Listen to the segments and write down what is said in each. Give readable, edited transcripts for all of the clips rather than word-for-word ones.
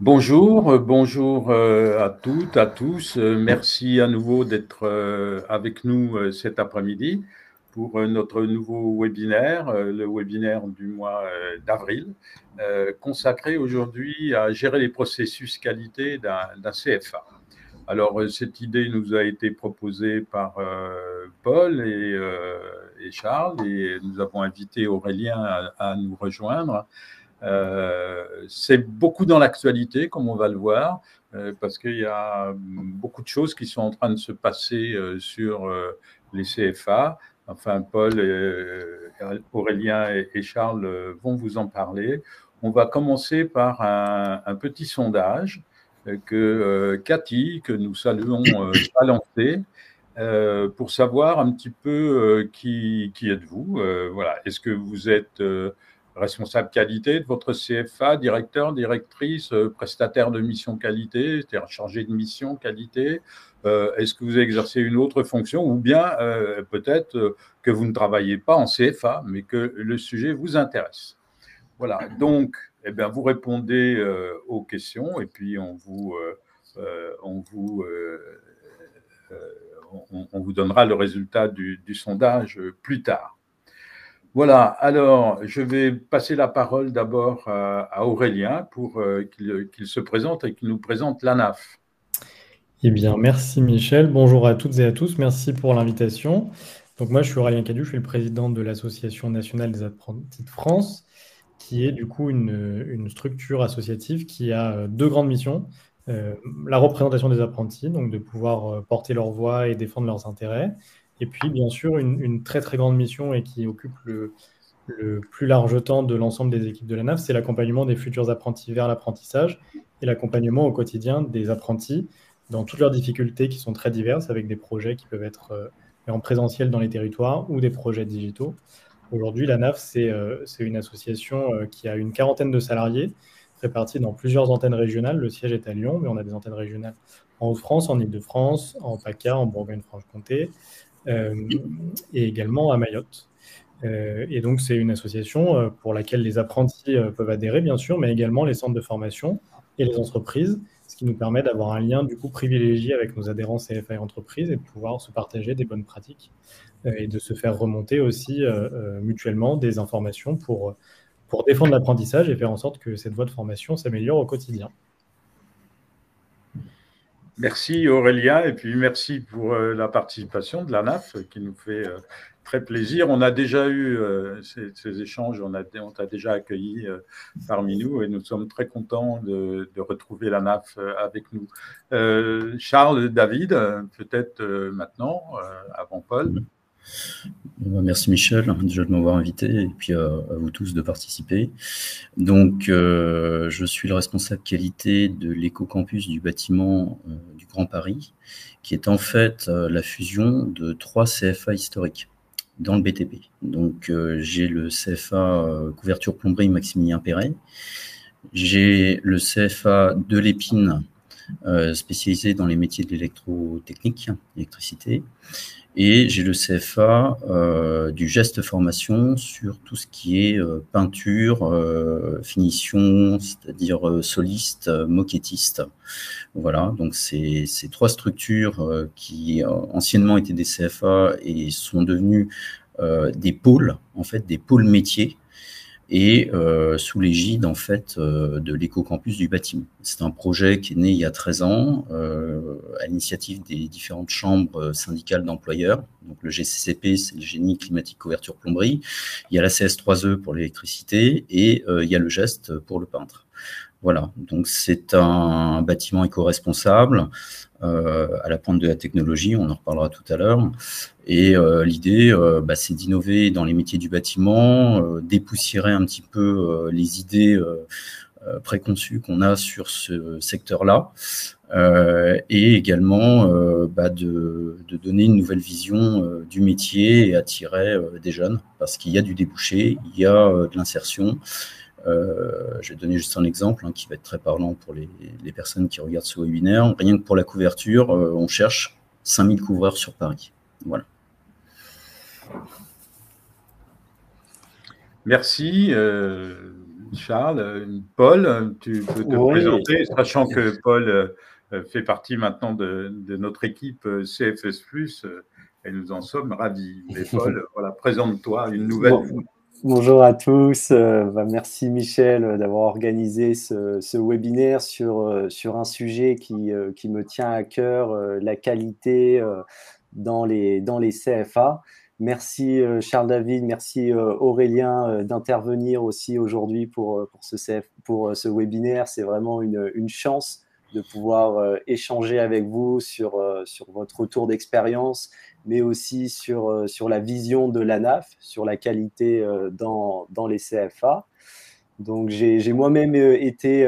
Bonjour, bonjour à toutes, à tous. Merci à nouveau d'être avec nous cet après-midi pour notre nouveau webinaire, le webinaire du mois d'avril, consacré aujourd'hui à gérer les processus qualité d'un CFA. Alors, cette idée nous a été proposée par Paul et Charles, et nous avons invité Aurélien à nous rejoindre. C'est beaucoup dans l'actualité, comme on va le voir, parce qu'il y a beaucoup de choses qui sont en train de se passer sur les CFA. Enfin, Paul, Aurélien et Charles vont vous en parler. On va commencer par un petit sondage que Cathy, que nous saluons, a lancé pour savoir un petit peu qui êtes-vous. Voilà. Est-ce que vous êtes responsable qualité de votre CFA, directeur, directrice, prestataire de mission qualité, c'est-à-dire chargé de mission qualité? Est-ce que vous exercez une autre fonction, ou bien peut-être que vous ne travaillez pas en CFA, mais que le sujet vous intéresse? Voilà, donc eh bien, vous répondez aux questions et puis on vous donnera le résultat du sondage plus tard. Voilà, alors je vais passer la parole d'abord à Aurélien pour qu'il se présente et qu'il nous présente l'ANAF. Eh bien, merci Michel. Bonjour à toutes et à tous. Merci pour l'invitation. Donc moi, je suis Aurélien Cadieux, je suis le président de l'Association nationale des apprentis de France, qui est du coup une structure associative qui a deux grandes missions. La représentation des apprentis, donc de pouvoir porter leur voix et défendre leurs intérêts. Et puis, bien sûr, une très très grande mission et qui occupe le plus large temps de l'ensemble des équipes de l'ANAF, c'est l'accompagnement des futurs apprentis vers l'apprentissage et l'accompagnement au quotidien des apprentis dans toutes leurs difficultés qui sont très diverses, avec des projets qui peuvent être en présentiel dans les territoires ou des projets digitaux. Aujourd'hui, l'ANAF, c'est une association qui a une quarantaine de salariés répartis dans plusieurs antennes régionales. Le siège est à Lyon, mais on a des antennes régionales en Hauts-de-France, en Île-de-France, en PACA, en Bourgogne-Franche-Comté et également à Mayotte. Et donc, c'est une association pour laquelle les apprentis peuvent adhérer, bien sûr, mais également les centres de formation et les entreprises, ce qui nous permet d'avoir un lien du coup privilégié avec nos adhérents CFA et entreprises et de pouvoir se partager des bonnes pratiques et de se faire remonter aussi mutuellement des informations pour défendre l'apprentissage et faire en sorte que cette voie de formation s'améliore au quotidien. Merci Aurélien, et puis merci pour la participation de l'ANAF qui nous fait très plaisir. On a déjà eu ces échanges, on t'a déjà accueilli parmi nous et nous sommes très contents de retrouver l'ANAF avec nous. Charles, David, peut-être maintenant, avant Paul. Merci Michel, déjà de m'avoir invité et puis à vous tous de participer. Donc, je suis le responsable qualité de l'éco-campus du bâtiment du Grand Paris, qui est en fait la fusion de 3 CFA historiques dans le BTP. Donc, j'ai le CFA couverture plomberie Maximilien Perret, j'ai le CFA de l'Épine spécialisé dans les métiers de l'électrotechnique, l'électricité, et j'ai le CFA du geste formation sur tout ce qui est peinture, finition, c'est-à-dire soliste, moquettiste. Voilà, donc c'est 3 structures qui anciennement étaient des CFA et sont devenues des pôles, en fait, des pôles métiers, et sous l'égide en fait de l'éco-campus du bâtiment. C'est un projet qui est né il y a 13 ans à l'initiative des différentes chambres syndicales d'employeurs. Donc le GCCP, c'est le génie climatique couverture plomberie. Il y a la CS3E pour l'électricité et il y a le geste pour le peintre. Voilà, donc c'est un bâtiment éco-responsable à la pointe de la technologie, on en reparlera tout à l'heure. Et l'idée, c'est d'innover dans les métiers du bâtiment, dépoussiérer un petit peu les idées préconçues qu'on a sur ce secteur-là, et également de donner une nouvelle vision du métier et attirer des jeunes, parce qu'il y a du débouché, il y a de l'insertion. Je vais donner juste un exemple qui va être très parlant pour les personnes qui regardent ce webinaire. Rien que pour la couverture, on cherche 5000 couvreurs sur Paris. Voilà. Merci. Charles. Paul, tu peux te présenter, sachant que Paul fait partie maintenant de notre équipe CFS+, et nous en sommes ravis. Mais Paul, voilà, présente-toi une nouvelle fois. Bonjour à tous. Merci Michel d'avoir organisé ce webinaire sur un sujet qui me tient à cœur, la qualité dans les CFA. Merci Charles David, merci Aurélien d'intervenir aussi aujourd'hui pour ce webinaire. C'est vraiment une chance de pouvoir échanger avec vous sur votre retour d'expérience, mais aussi sur la vision de l'ANAF, sur la qualité dans les CFA. Donc, j'ai moi-même été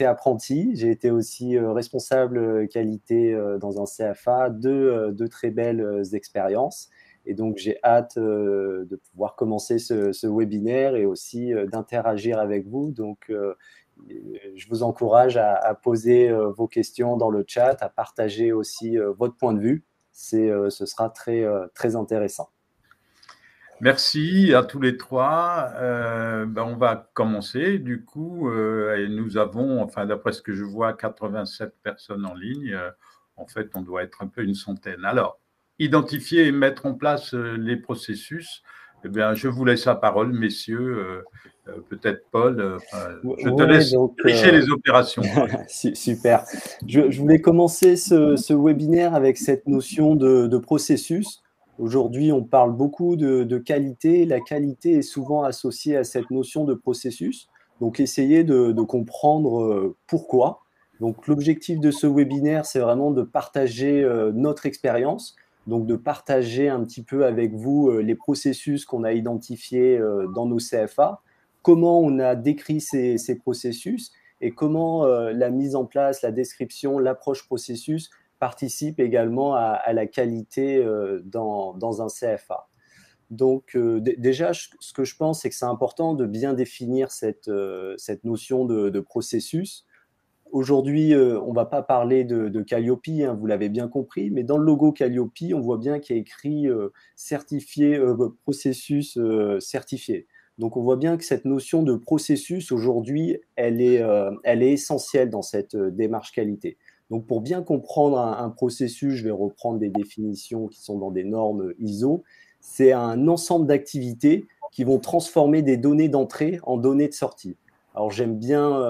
apprenti, j'ai été aussi responsable qualité dans un CFA, deux très belles expériences. Et donc, j'ai hâte de pouvoir commencer ce webinaire et aussi d'interagir avec vous. Donc, je vous encourage à poser vos questions dans le chat, à partager aussi votre point de vue. Ce sera très intéressant. Merci à tous les trois. On va commencer. Du coup, et nous avons, enfin, d'après ce que je vois, 87 personnes en ligne. En fait, on doit être un peu une centaine. Alors, identifier et mettre en place les processus. Eh bien, je vous laisse la parole, messieurs. Peut-être Paul, je te laisse diriger les opérations. Super. Je voulais commencer ce webinaire avec cette notion de processus. Aujourd'hui, on parle beaucoup de qualité. La qualité est souvent associée à cette notion de processus. Donc, essayez de comprendre pourquoi. Donc, l'objectif de ce webinaire, c'est vraiment de partager notre expérience. Donc, de partager un petit peu avec vous les processus qu'on a identifiés dans nos CFA, comment on a décrit ces processus et comment la mise en place, la description, l'approche processus participe également à la qualité dans un CFA. Donc, déjà, ce que je pense, c'est que c'est important de bien définir cette notion de processus. Aujourd'hui, on ne va pas parler de Calliope, hein, vous l'avez bien compris, mais dans le logo Calliope, on voit bien qu'il y a écrit certifié, processus certifié. Donc, on voit bien que cette notion de processus, aujourd'hui, elle est essentielle dans cette démarche qualité. Donc, pour bien comprendre un processus, je vais reprendre des définitions qui sont dans des normes ISO. C'est un ensemble d'activités qui vont transformer des données d'entrée en données de sortie. Alors, j'aime bien,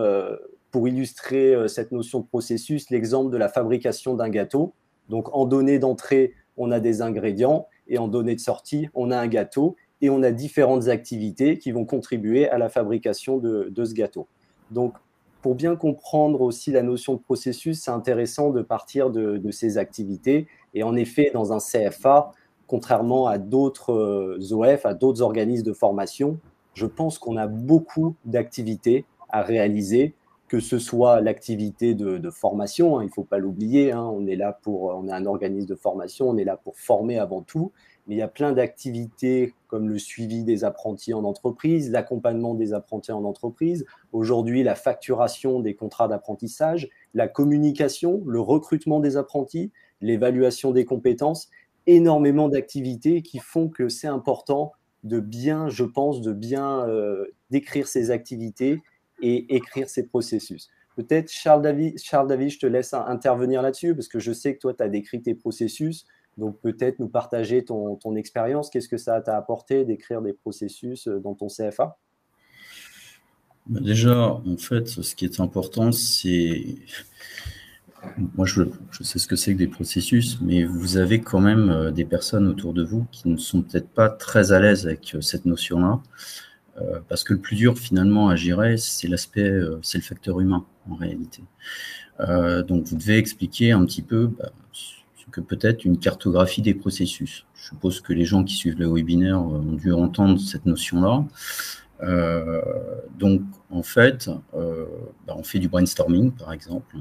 pour illustrer cette notion de processus, l'exemple de la fabrication d'un gâteau. Donc, en données d'entrée, on a des ingrédients et en données de sortie, on a un gâteau et on a différentes activités qui vont contribuer à la fabrication de ce gâteau. Donc, pour bien comprendre aussi la notion de processus, c'est intéressant de partir de ces activités. Et en effet, dans un CFA, contrairement à d'autres OF, à d'autres organismes de formation, je pense qu'on a beaucoup d'activités à réaliser, que ce soit l'activité de formation, hein, il ne faut pas l'oublier, hein, on est un organisme de formation, on est là pour former avant tout, mais il y a plein d'activités comme le suivi des apprentis en entreprise, l'accompagnement des apprentis en entreprise, aujourd'hui la facturation des contrats d'apprentissage, la communication, le recrutement des apprentis, l'évaluation des compétences, énormément d'activités qui font que c'est important de bien, je pense, décrire ces activités et écrire ces processus. Peut-être, Charles David, je te laisse intervenir là-dessus, parce que je sais que toi, tu as décrit tes processus, donc peut-être nous partager ton expérience. Qu'est-ce que ça t'a apporté d'écrire des processus dans ton CFA ? Déjà, en fait, ce qui est important, c'est... Moi, je sais ce que c'est que des processus, mais vous avez quand même des personnes autour de vous qui ne sont peut-être pas très à l'aise avec cette notion-là. Parce que le plus dur finalement à gérer, c'est le facteur humain en réalité. Donc vous devez expliquer un petit peu ce que peut être une cartographie des processus. Je suppose que les gens qui suivent le webinaire ont dû entendre cette notion-là. Donc en fait, on fait du brainstorming par exemple.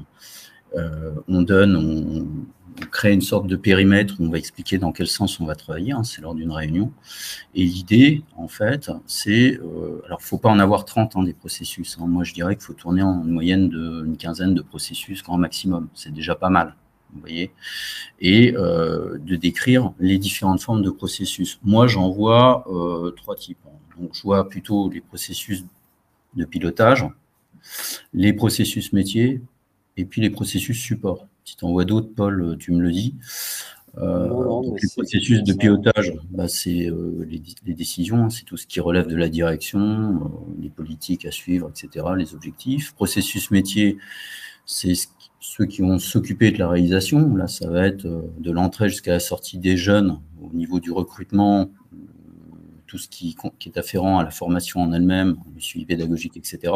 On crée une sorte de périmètre où on va expliquer dans quel sens on va travailler, hein, c'est lors d'une réunion. Et l'idée, en fait, c'est... alors, il ne faut pas en avoir 30 des processus. Hein. Moi, je dirais qu'il faut tourner en moyenne d'une quinzaine de processus grand maximum. C'est déjà pas mal, vous voyez. Et de décrire les différentes formes de processus. Moi, j'en vois 3 types. Donc, je vois plutôt les processus de pilotage, les processus métiers et puis les processus support. Si tu en vois d'autres, Paul, tu me le dis. Donc les processus de pilotage, bah, c'est les décisions, c'est tout ce qui relève de la direction, les politiques à suivre, etc., les objectifs. Processus métier, c'est ceux qui vont s'occuper de la réalisation. Là, ça va être de l'entrée jusqu'à la sortie des jeunes au niveau du recrutement, tout ce qui est afférent à la formation en elle-même, le suivi pédagogique, etc.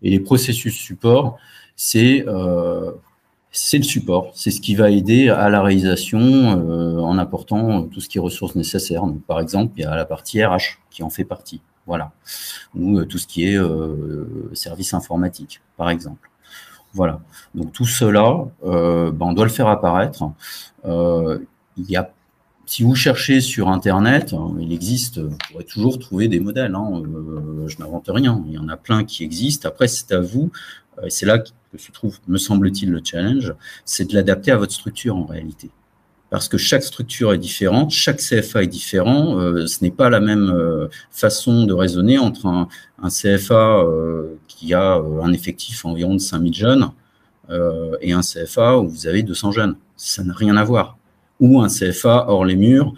Et les processus support, c'est le support, c'est ce qui va aider à la réalisation en apportant tout ce qui est ressources nécessaires. Donc, par exemple, il y a la partie RH qui en fait partie, voilà, ou tout ce qui est service informatique, par exemple. Voilà. Donc tout cela, on doit le faire apparaître. Si vous cherchez sur Internet, il existe, vous pourrez toujours trouver des modèles. Je n'invente rien. Il y en a plein qui existent. Après, c'est à vous. C'est là que se trouve, me semble-t-il, le challenge, c'est de l'adapter à votre structure en réalité. Parce que chaque structure est différente, chaque CFA est différent. Ce n'est pas la même façon de raisonner entre un CFA qui a un effectif environ de 5000 jeunes et un CFA où vous avez 200 jeunes. Ça n'a rien à voir. Ou un CFA hors les murs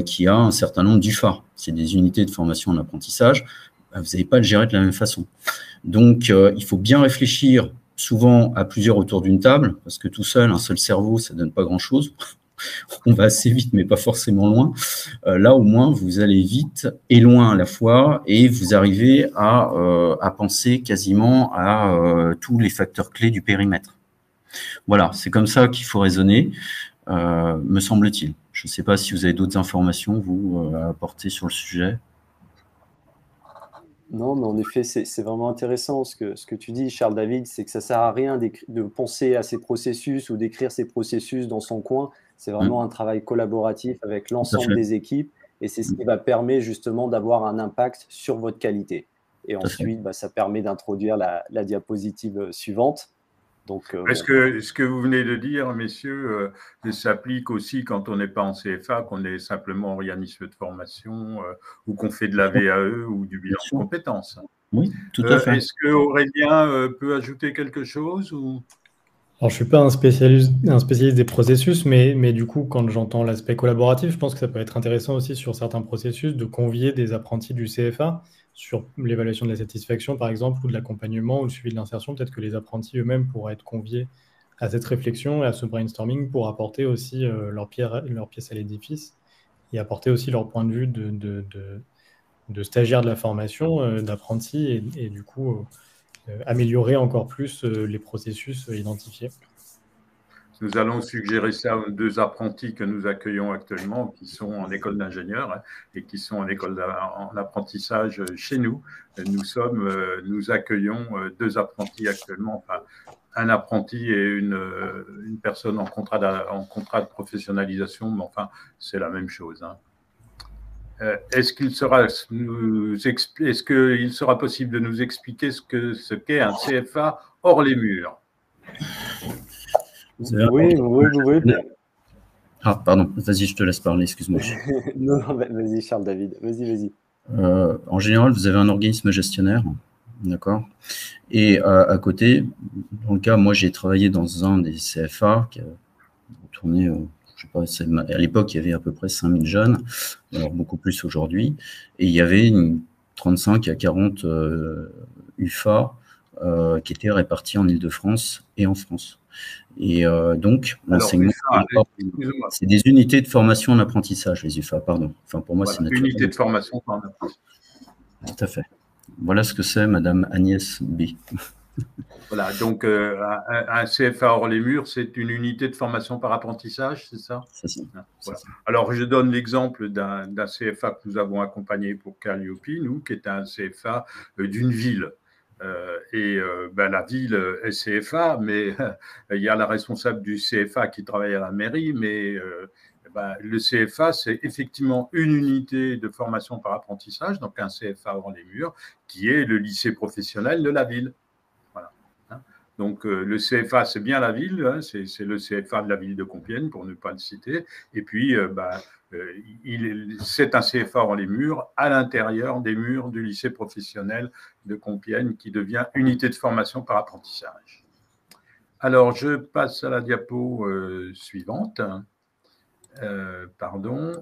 qui a un certain nombre d'UFA. C'est des unités de formation en apprentissage. Vous n'allez pas le gérer de la même façon. Donc, il faut bien réfléchir souvent à plusieurs autour d'une table, parce que tout seul, un seul cerveau, ça ne donne pas grand-chose. On va assez vite, mais pas forcément loin. Là, au moins, vous allez vite et loin à la fois, et vous arrivez à penser quasiment à tous les facteurs clés du périmètre. Voilà, c'est comme ça qu'il faut raisonner, me semble-t-il. Je ne sais pas si vous avez d'autres informations, vous, à apporter sur le sujet. Non, mais en effet, c'est vraiment intéressant ce que tu dis, Charles David, c'est que ça ne sert à rien de penser à ces processus ou d'écrire ces processus dans son coin. C'est vraiment un travail collaboratif avec l'ensemble des équipes et c'est ce qui va permettre justement d'avoir un impact sur votre qualité. Et ensuite, ça permet d'introduire la diapositive suivante. Est-ce que ce que vous venez de dire, messieurs, s'applique aussi quand on n'est pas en CFA, qu'on est simplement organisme de formation ou qu'on fait de la VAE ou du bilan de compétences? Oui, tout à fait. Est-ce que Aurélien peut ajouter quelque chose ou... Alors, je ne suis pas un spécialiste des processus, mais du coup, quand j'entends l'aspect collaboratif, je pense que ça peut être intéressant aussi sur certains processus de convier des apprentis du CFA sur l'évaluation de la satisfaction, par exemple, ou de l'accompagnement ou le suivi de l'insertion. Peut-être que les apprentis eux-mêmes pourraient être conviés à cette réflexion et à ce brainstorming pour apporter aussi leur pièce à l'édifice et apporter aussi leur point de vue de stagiaires de la formation, d'apprentis et du coup... améliorer encore plus les processus identifiés. Nous allons suggérer ça aux 2 apprentis que nous accueillons actuellement, qui sont en école d'ingénieur et qui sont en école en apprentissage chez nous. Nous accueillons 2 apprentis actuellement, enfin un apprenti et une personne en contrat de professionnalisation, mais enfin c'est la même chose. Est-ce qu'il sera possible de nous expliquer ce qu'est un CFA hors les murs? Oui. Ah, pardon, vas-y, je te laisse parler, excuse-moi. Non, vas-y, Charles David, vas-y. En général, vous avez un organisme gestionnaire, d'accord? Et à côté, dans le cas, moi, j'ai travaillé dans un des CFA qui a tourné, je sais pas, à l'époque, il y avait à peu près 5000 jeunes, alors beaucoup plus aujourd'hui, et il y avait 35 à 40 UFA qui étaient répartis en Île-de-France et en France. Et donc, l'enseignement, c'est des unités de formation en apprentissage, les UFA, pardon. Enfin, pour moi, voilà, c'est naturel. Unité de formation en apprentissage. Tout à fait. Voilà ce que c'est, Madame Agnès B. Voilà, donc un CFA hors les murs, c'est une unité de formation par apprentissage, c'est ça? C'est ça. Voilà. Alors, je donne l'exemple d'un CFA que nous avons accompagné pour Calliope, nous, qui est un CFA d'une ville. La ville est CFA, mais il y a la responsable du CFA qui travaille à la mairie, mais le CFA, c'est effectivement une unité de formation par apprentissage, donc un CFA hors les murs, qui est le lycée professionnel de la ville. Voilà. Donc, le CFA, c'est bien la ville, hein, c'est le CFA de la ville de Compiègne, pour ne pas le citer. Et puis, c'est un CFA hors les murs, à l'intérieur des murs du lycée professionnel de Compiègne, qui devient unité de formation par apprentissage. Alors, je passe à la diapo suivante. Pardon.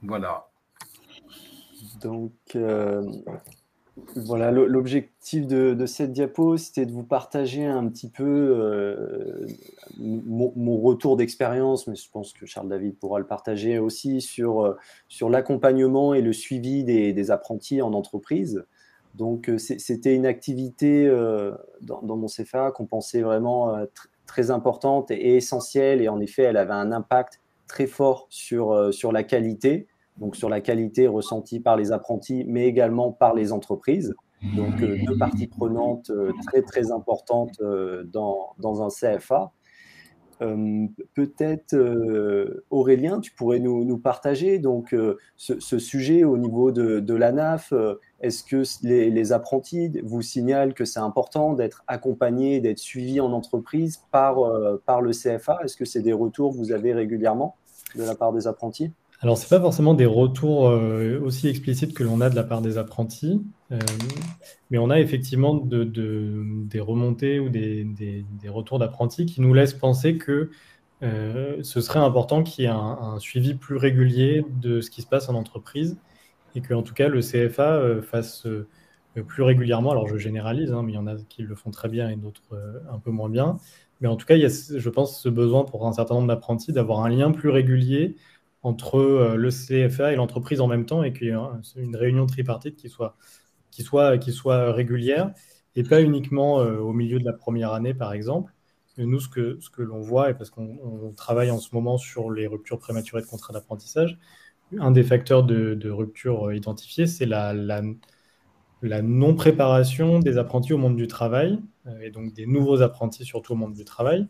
Voilà. Donc, voilà, l'objectif de cette diapo, c'était de vous partager un petit peu mon retour d'expérience, mais je pense que Charles David pourra le partager aussi sur l'accompagnement et le suivi des apprentis en entreprise. Donc, c'était une activité dans mon CFA qu'on pensait vraiment très importante et essentielle. Et en effet, elle avait un impact très fort sur la qualité. Donc sur la qualité ressentie par les apprentis, mais également par les entreprises. Donc deux parties prenantes très très importantes dans un CFA. Peut-être Aurélien, tu pourrais nous partager donc ce sujet au niveau de l'ANAF. Est-ce que les apprentis vous signalent que c'est important d'être accompagnés, d'être suivis en entreprise par le CFA? Est-ce que c'est des retours que vous avez régulièrement de la part des apprentis? Alors, ce n'est pas forcément des retours aussi explicites que l'on a de la part des apprentis, mais on a effectivement des remontées ou des retours d'apprentis qui nous laissent penser que ce serait important qu'il y ait un suivi plus régulier de ce qui se passe en entreprise et que, en tout cas, le CFA fasse plus régulièrement. Alors, je généralise, hein, mais il y en a qui le font très bien et d'autres un peu moins bien. Mais en tout cas, il y a, je pense, ce besoin pour un certain nombre d'apprentis d'avoir un lien plus régulier entre le CFA et l'entreprise en même temps et qu'il y ait une réunion tripartite qui soit régulière et pas uniquement au milieu de la première année, par exemple. Nous, ce que l'on voit, et parce qu'on travaille en ce moment sur les ruptures prématurées de contrat d'apprentissage, un des facteurs de rupture identifiés, c'est la non-préparation des apprentis au monde du travail, et donc des nouveaux apprentis surtout au monde du travail.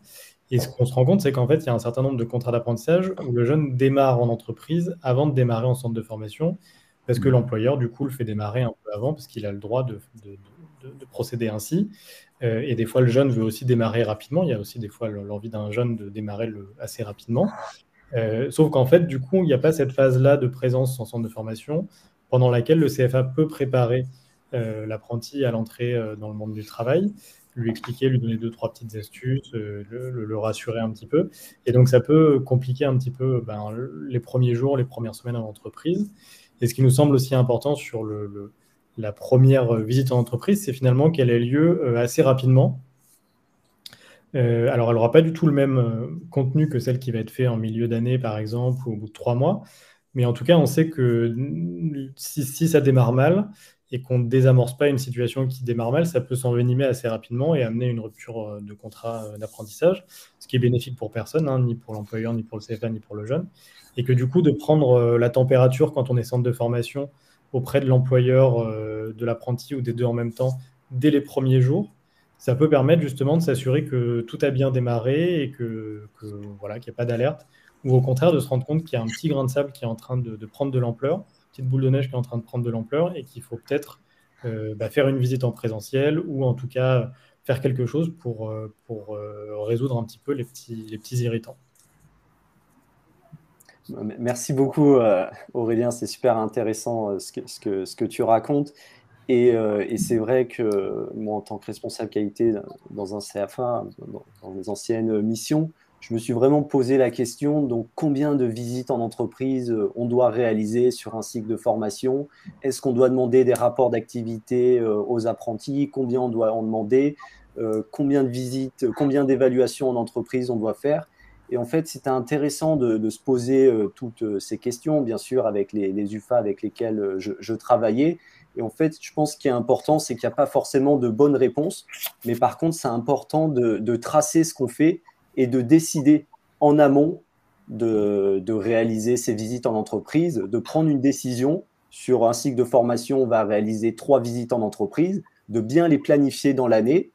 Et ce qu'on se rend compte, c'est qu'en fait, il y a un certain nombre de contrats d'apprentissage où le jeune démarre en entreprise avant de démarrer en centre de formation, parce que l'employeur, du coup, le fait démarrer un peu avant, parce qu'il a le droit de procéder ainsi. Et des fois, le jeune veut aussi démarrer rapidement. Il y a aussi des fois l'envie d'un jeune de démarrer assez rapidement. Sauf qu'en fait, du coup, il n'y a pas cette phase-là de présence en centre de formation pendant laquelle le CFA peut préparer l'apprenti à l'entrée dans le monde du travail, lui expliquer, lui donner 2-3 petites astuces, le rassurer un petit peu. Et donc, ça peut compliquer un petit peu les premiers jours, les premières semaines en entreprise. Et ce qui nous semble aussi important sur la première visite en entreprise, c'est finalement qu'elle ait lieu assez rapidement. Alors, elle n'aura pas du tout le même contenu que celle qui va être faite en milieu d'année, par exemple, ou au bout de 3 mois. Mais en tout cas, on sait que si ça démarre mal et qu'on ne désamorce pas une situation qui démarre mal, ça peut s'envenimer assez rapidement et amener une rupture de contrat d'apprentissage, ce qui est bénéfique pour personne, hein, ni pour l'employeur, ni pour le CFA, ni pour le jeune. Et que du coup, de prendre la température quand on est centre de formation auprès de l'employeur, de l'apprenti ou des deux en même temps, dès les premiers jours, ça peut permettre justement de s'assurer que tout a bien démarré et voilà, qu'il n'y a pas d'alerte, ou au contraire de se rendre compte qu'il y a un petit grain de sable qui est en train de prendre de l'ampleur, une petite boule de neige qui est en train de prendre de l'ampleur et qu'il faut peut-être faire une visite en présentiel ou en tout cas faire quelque chose pour résoudre un petit peu les petits irritants. Merci beaucoup Aurélien, c'est super intéressant ce que tu racontes. Et c'est vrai que moi, en tant que responsable qualité dans un CFA, dans mes anciennes missions, je me suis vraiment posé la question, donc combien de visites en entreprise on doit réaliser sur un cycle de formation? Est-ce qu'on doit demander des rapports d'activité aux apprentis? Combien on doit en demander? Combien de visites, combien d'évaluations en entreprise on doit faire? Et en fait, c'était intéressant de se poser toutes ces questions, bien sûr, avec les UFA avec lesquels je travaillais. Et en fait, je pense qu'il est important, c'est qu'il n'y a pas forcément de bonnes réponses, mais par contre, c'est important de tracer ce qu'on fait et de décider en amont de réaliser ces visites en entreprise, de prendre une décision sur un cycle de formation. On va réaliser 3 visites en entreprise, de bien les planifier dans l'année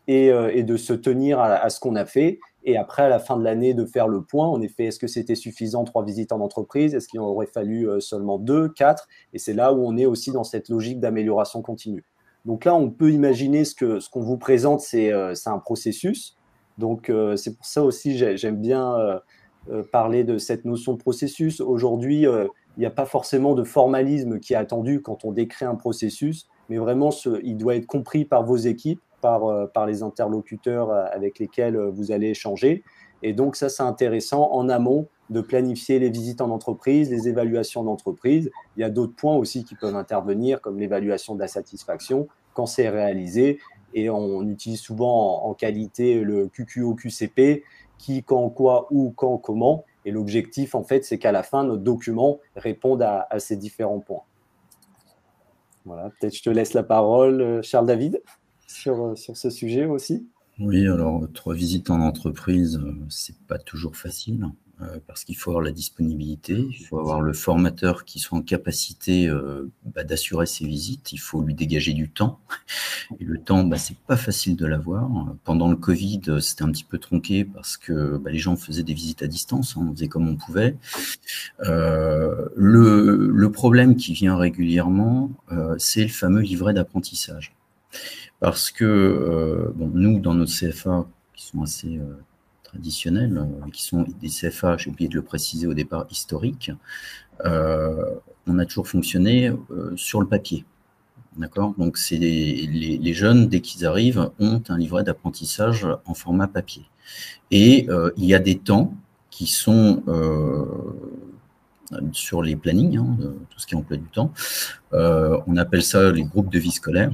et de se tenir à ce qu'on a fait. Et après, à la fin de l'année, de faire le point. En effet, est-ce que c'était suffisant 3 visites en entreprise? Est-ce qu'il en aurait fallu seulement 2, 4? Et c'est là où on est aussi dans cette logique d'amélioration continue. Donc là, on peut imaginer ce qu'on vous présente, c'est un processus. Donc, c'est pour ça aussi, j'aime bien parler de cette notion de processus. Aujourd'hui, il n'y a pas forcément de formalisme qui est attendu quand on décrit un processus, mais vraiment, il doit être compris par vos équipes, par les interlocuteurs avec lesquels vous allez échanger. Et donc, ça, c'est intéressant en amont de planifier les visites en entreprise, les évaluations d'entreprise. Il y a d'autres points aussi qui peuvent intervenir, comme l'évaluation de la satisfaction quand c'est réalisé. Et on utilise souvent en qualité le QQO-QCP, qui, quand, quoi, où, quand, comment. Et l'objectif, en fait, c'est qu'à la fin, notre document réponde à ces différents points. Voilà, peut-être je te laisse la parole, Charles David, sur ce sujet aussi. Oui, alors 3 visites en entreprise, c'est pas toujours facile parce qu'il faut avoir la disponibilité, il faut avoir le formateur qui soit en capacité d'assurer ces visites, il faut lui dégager du temps. Et le temps, c'est pas facile de l'avoir. Pendant le Covid, c'était un petit peu tronqué parce que les gens faisaient des visites à distance, on faisait comme on pouvait. Le problème qui vient régulièrement, c'est le fameux livret d'apprentissage. Parce que nous, dans nos CFA, qui sont assez traditionnels, qui sont des CFA, j'ai oublié de le préciser au départ, historiques, on a toujours fonctionné sur le papier. D'accord ? Donc, c'est les jeunes, dès qu'ils arrivent, ont un livret d'apprentissage en format papier. Et il y a des temps qui sont sur les plannings, tout ce qui est emploi du temps. On appelle ça les groupes de vie scolaire.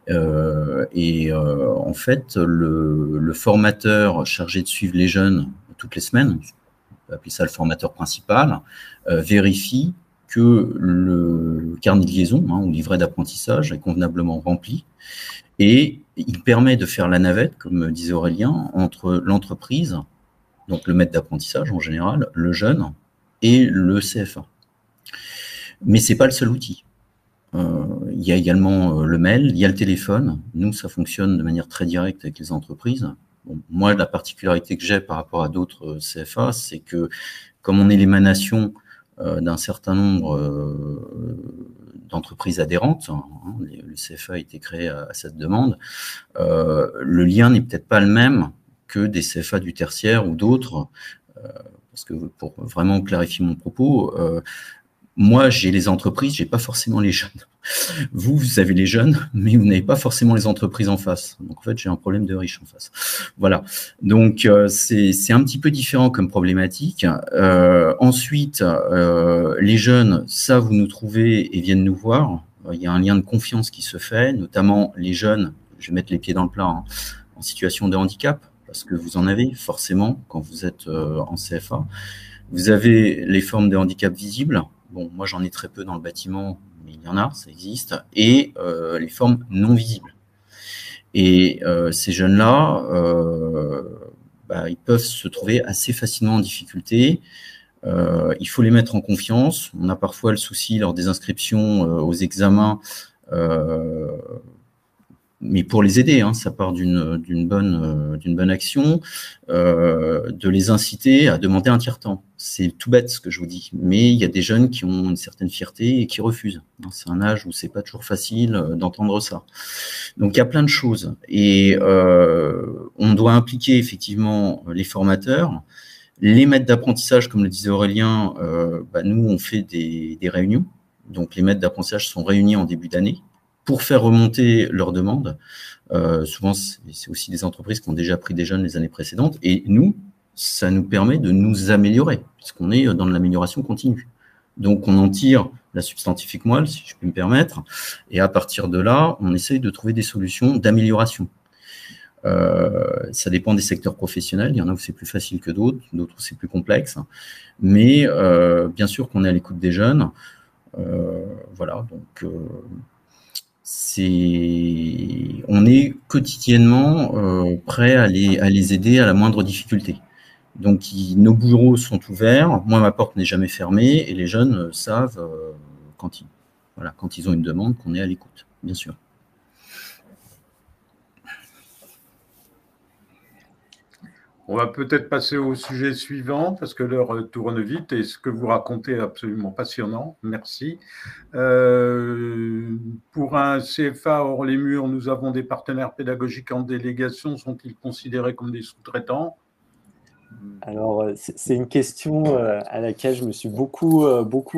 En fait, le formateur chargé de suivre les jeunes toutes les semaines, on peut appeler ça le formateur principal, vérifie que le carnet de liaison ou livret d'apprentissage est convenablement rempli et il permet de faire la navette, comme disait Aurélien, entre l'entreprise, donc le maître d'apprentissage en général, le jeune et le CFA. Mais c'est pas le seul outil. Il y a également le mail, il y a le téléphone. Nous, ça fonctionne de manière très directe avec les entreprises. Bon, moi, la particularité que j'ai par rapport à d'autres CFA, c'est que comme on est l'émanation d'un certain nombre d'entreprises adhérentes, le CFA a été créé à cette demande, le lien n'est peut-être pas le même que des CFA du tertiaire ou d'autres, parce que pour vraiment clarifier mon propos, moi, j'ai les entreprises, j'ai pas forcément les jeunes. Vous avez les jeunes, mais vous n'avez pas forcément les entreprises en face. Donc, en fait, j'ai un problème de riche en face. Voilà. Donc, c'est un petit peu différent comme problématique. Ensuite, les jeunes savent où nous trouver et viennent nous voir. Il y a un lien de confiance qui se fait, notamment les jeunes, je vais mettre les pieds dans le plat, en situation de handicap, parce que vous en avez forcément quand vous êtes en CFA. Vous avez les formes de handicap visibles. Bon, moi, j'en ai très peu dans le bâtiment, mais il y en a, ça existe. Et les formes non visibles. Et ces jeunes-là, ils peuvent se trouver assez facilement en difficulté. Il faut les mettre en confiance. On a parfois le souci lors des inscriptions aux examens, mais pour les aider, ça part d'une bonne action, de les inciter à demander un tiers-temps. C'est tout bête ce que je vous dis, mais il y a des jeunes qui ont une certaine fierté et qui refusent. C'est un âge où c'est pas toujours facile d'entendre ça. Donc il y a plein de choses et on doit impliquer effectivement les formateurs, les maîtres d'apprentissage, comme le disait Aurélien. Nous on fait des réunions, donc les maîtres d'apprentissage sont réunis en début d'année pour faire remonter leurs demandes. Souvent, c'est aussi des entreprises qui ont déjà pris des jeunes les années précédentes. Et nous, ça nous permet de nous améliorer, puisqu'on est dans l'amélioration continue. Donc, on en tire la substantifique moelle, si je peux me permettre. Et à partir de là, on essaye de trouver des solutions d'amélioration. Ça dépend des secteurs professionnels. Il y en a où c'est plus facile que d'autres où c'est plus complexe. Mais bien sûr qu'on est à l'écoute des jeunes. Voilà, donc... on est quotidiennement prêt à les aider à la moindre difficulté. Donc, nos bureaux sont ouverts. Moi, ma porte n'est jamais fermée et les jeunes savent quand ils ont une demande qu'on est à l'écoute, bien sûr. On va peut-être passer au sujet suivant parce que l'heure tourne vite et ce que vous racontez est absolument passionnant. Merci. Pour un CFA hors les murs, nous avons des partenaires pédagogiques en délégation. Sont-ils considérés comme des sous-traitants? Alors, c'est une question à laquelle je me suis beaucoup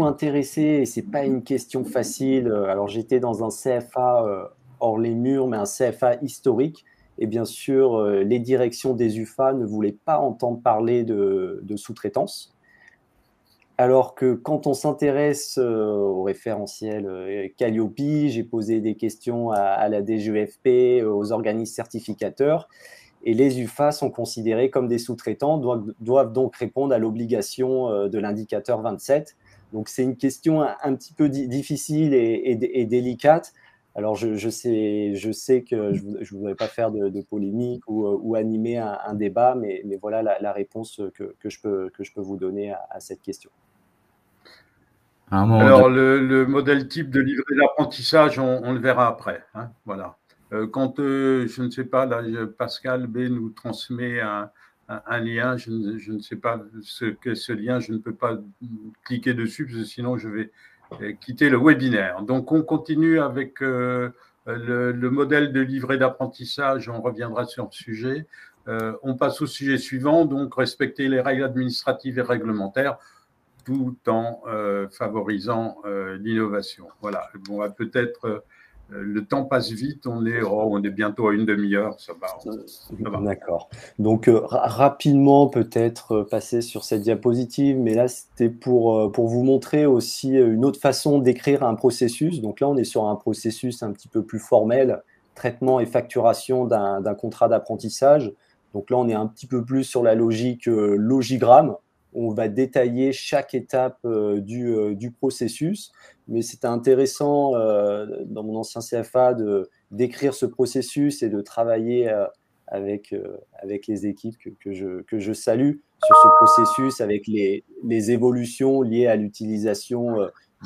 intéressé et ce n'est pas une question facile. Alors, j'étais dans un CFA hors les murs, mais un CFA historique. Et bien sûr, les directions des UFA ne voulaient pas entendre parler de sous-traitance. Alors que quand on s'intéresse au référentiel Calliope, j'ai posé des questions à la DGEFP, aux organismes certificateurs, et les UFA sont considérés comme des sous-traitants, doivent donc répondre à l'obligation de l'indicateur 27. Donc, c'est une question un petit peu difficile et délicate. Alors, je sais que je ne voudrais pas faire de polémique ou animer un débat, mais voilà la réponse que je peux vous donner à cette question. Alors, le modèle type de livret d'apprentissage, on le verra après. Hein, voilà. Quand, je ne sais pas, là, Pascal B nous transmet un lien, je ne sais pas ce qu'est ce lien, je ne peux pas cliquer dessus, parce que sinon je vais quitter le webinaire. Donc, on continue avec le modèle de livret d'apprentissage, on reviendra sur le sujet. On passe au sujet suivant, donc respecter les règles administratives et réglementaires, tout en favorisant l'innovation. Voilà, on va peut-être... le temps passe vite, on est bientôt à une demi-heure, ça va. D'accord. Donc, rapidement, peut-être passer sur cette diapositive, mais là, c'était pour vous montrer aussi une autre façon d'écrire un processus. Donc là, on est sur un processus un petit peu plus formel, traitement et facturation d'un contrat d'apprentissage. Donc là, on est un petit peu plus sur la logique logigramme. On va détailler chaque étape du processus. Mais c'était intéressant dans mon ancien CFA d'écrire ce processus et de travailler avec les équipes que je salue sur ce processus, avec les évolutions liées à l'utilisation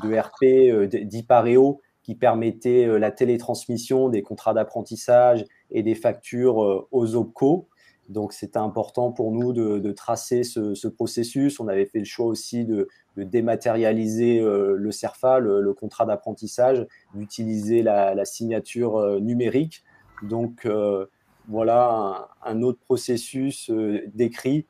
de RP, d'Ipareo, qui permettait la télétransmission des contrats d'apprentissage et des factures aux OPCO. Donc, c'était important pour nous de tracer ce processus. On avait fait le choix aussi de dématérialiser le CERFA, le contrat d'apprentissage, d'utiliser la signature numérique. Donc, voilà un autre processus décrit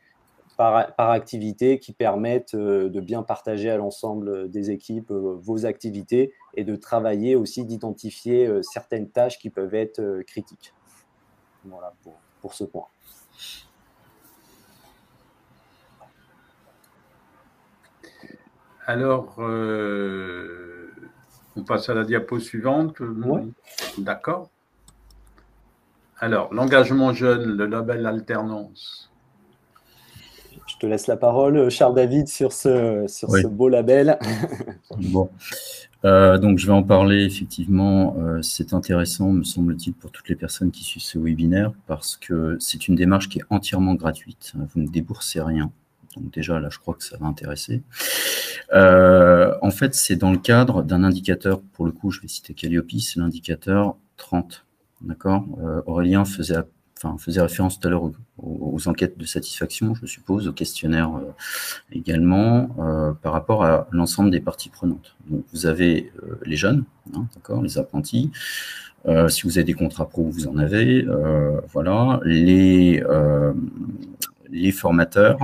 par activité qui permettent de bien partager à l'ensemble des équipes vos activités et de travailler aussi, d'identifier certaines tâches qui peuvent être critiques. Voilà pour ce point. Alors, on passe à la diapo suivante. Ouais. D'accord. Alors, l'engagement jeune, le label alternance. Je te laisse la parole, Charles David, sur ce beau label. Bon. Donc, je vais en parler, effectivement. C'est intéressant, me semble-t-il, pour toutes les personnes qui suivent ce webinaire, parce que c'est une démarche qui est entièrement gratuite. Vous ne déboursez rien. Donc déjà, là, je crois que ça va intéresser. En fait, c'est dans le cadre d'un indicateur, pour le coup, je vais citer Calliope, c'est l'indicateur 30. D'accord. Aurélien faisait référence tout à l'heure aux enquêtes de satisfaction, je suppose, aux questionnaires également, par rapport à l'ensemble des parties prenantes. Donc, vous avez les jeunes, hein, d'accord, les apprentis. Si vous avez des contrats pro, vous en avez. Voilà, les formateurs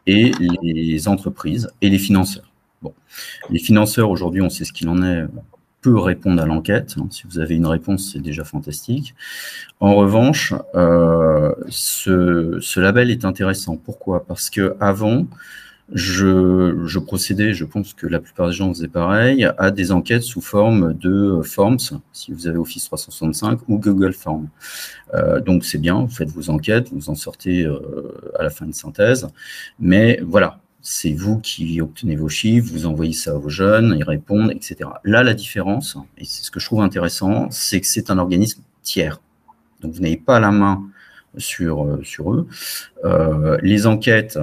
et les entreprises et les financeurs. Bon, les financeurs, aujourd'hui, on sait ce qu'il en est, peut répondre à l'enquête. Si vous avez une réponse, c'est déjà fantastique. En revanche, ce label est intéressant. Pourquoi? Parce que avant, je procédais, je pense que la plupart des gens faisaient pareil, à des enquêtes sous forme de Forms, si vous avez Office 365, ou Google Forms. Donc c'est bien, vous faites vos enquêtes, vous en sortez à la fin de synthèse, mais voilà, c'est vous qui obtenez vos chiffres, vous envoyez ça à vos jeunes, ils répondent, etc. Là, la différence, et c'est ce que je trouve intéressant, c'est que c'est un organisme tiers. Donc vous n'avez pas la main sur eux. Les enquêtes,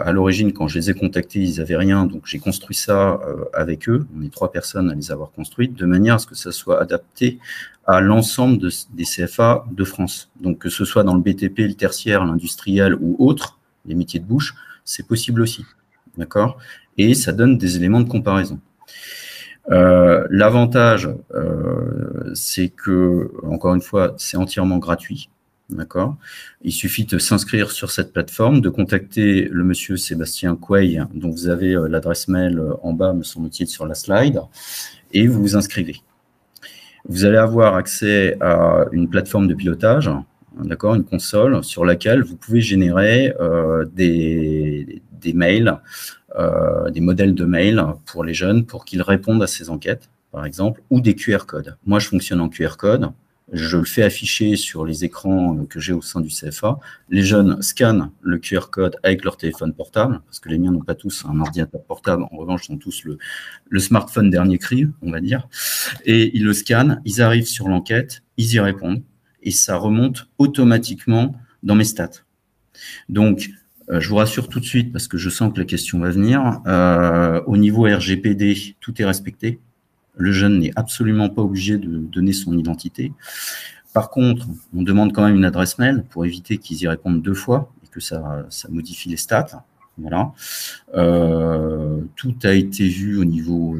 à l'origine, quand je les ai contactés, ils n'avaient rien, donc j'ai construit ça avec eux. On est 3 personnes à les avoir construites, de manière à ce que ça soit adapté à l'ensemble des CFA de France. Donc que ce soit dans le BTP, le tertiaire, l'industriel ou autre, les métiers de bouche, c'est possible aussi. D'accord? Et ça donne des éléments de comparaison. L'avantage, c'est que, encore une fois, c'est entièrement gratuit. D'accord? Il suffit de s'inscrire sur cette plateforme, de contacter le monsieur Sébastien Quay, dont vous avez l'adresse mail en bas, me semble-t-il, sur la slide, et vous vous inscrivez. Vous allez avoir accès à une plateforme de pilotage, d'accord, une console sur laquelle vous pouvez générer des mails, des modèles de mails pour les jeunes pour qu'ils répondent à ces enquêtes, par exemple, ou des QR codes. Moi, je fonctionne en QR code. Je le fais afficher sur les écrans que j'ai au sein du CFA. Les jeunes scannent le QR code avec leur téléphone portable, parce que les miens n'ont pas tous un ordinateur portable. En revanche, ils ont tous le smartphone dernier cri, on va dire. Et ils le scannent, ils arrivent sur l'enquête, ils y répondent, et ça remonte automatiquement dans mes stats. Donc, je vous rassure tout de suite, parce que je sens que la question va venir. Au niveau RGPD, tout est respecté. Le jeune n'est absolument pas obligé de donner son identité. Par contre, on demande quand même une adresse mail pour éviter qu'ils y répondent 2 fois et que ça modifie les stats. Voilà. Tout a été vu au niveau...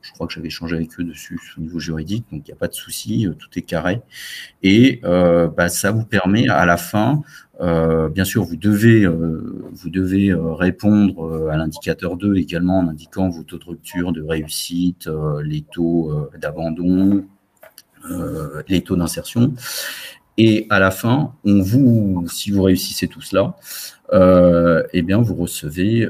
je crois que j'avais échangé avec eux dessus au niveau juridique, donc il n'y a pas de souci, tout est carré. Et ça vous permet à la fin, bien sûr, vous devez répondre à l'indicateur 2 également en indiquant vos taux de rupture, de réussite, les taux d'abandon, les taux d'insertion. Et à la fin, si vous réussissez tout cela, eh bien, vous recevez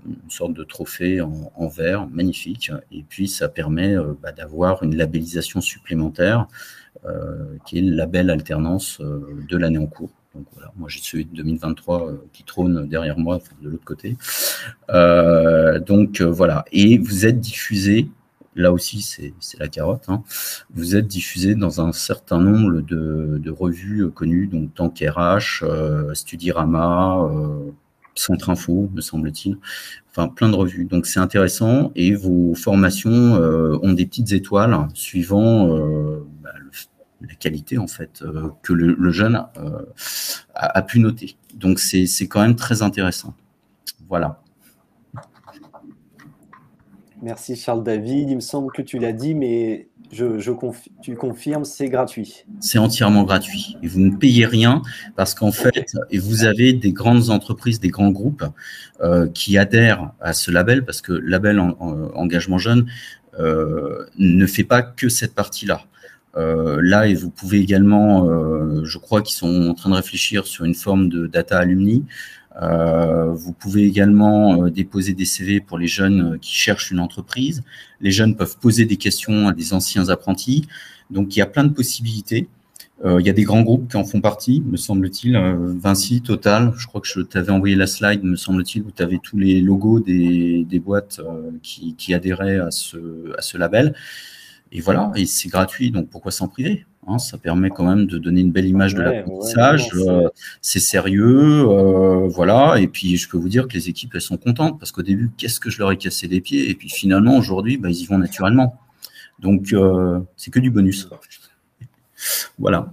une sorte de trophée en verre magnifique, et puis ça permet d'avoir une labellisation supplémentaire qui est le label alternance de l'année en cours. Donc voilà, moi j'ai celui de 2023 qui trône derrière moi, enfin, de l'autre côté. Voilà, et vous êtes diffusé, là aussi c'est la carotte, hein, vous êtes diffusé dans un certain nombre de revues connues, donc Tank RH, Studirama, Centre Info, me semble-t-il, enfin plein de revues. Donc c'est intéressant, et vos formations ont des petites étoiles suivant la qualité en fait que le jeune a pu noter. Donc c'est quand même très intéressant. Voilà. Merci Charles David. Il me semble que tu l'as dit, mais tu confirmes, c'est gratuit. C'est entièrement gratuit. Et vous ne payez rien parce qu'en fait, et vous avez des grandes entreprises, des grands groupes qui adhèrent à ce label, parce que le label engagement jeune ne fait pas que cette partie-là. Là, et vous pouvez également, je crois qu'ils sont en train de réfléchir sur une forme de data alumni. Vous pouvez également déposer des CV pour les jeunes qui cherchent une entreprise. Les jeunes peuvent poser des questions à des anciens apprentis. Donc, il y a plein de possibilités. Il y a des grands groupes qui en font partie, me semble-t-il. Vinci, Total, je crois que je t'avais envoyé la slide, me semble-t-il, où tu avais tous les logos des boîtes qui adhéraient à ce label. Et voilà, et c'est gratuit, donc pourquoi s'en priver, hein? Ça permet quand même de donner une belle image de l'apprentissage, c'est sérieux, voilà, et puis je peux vous dire que les équipes, elles sont contentes, parce qu'au début, qu'est-ce que je leur ai cassé les pieds, et puis finalement, aujourd'hui, ils y vont naturellement. Donc, c'est que du bonus. Voilà.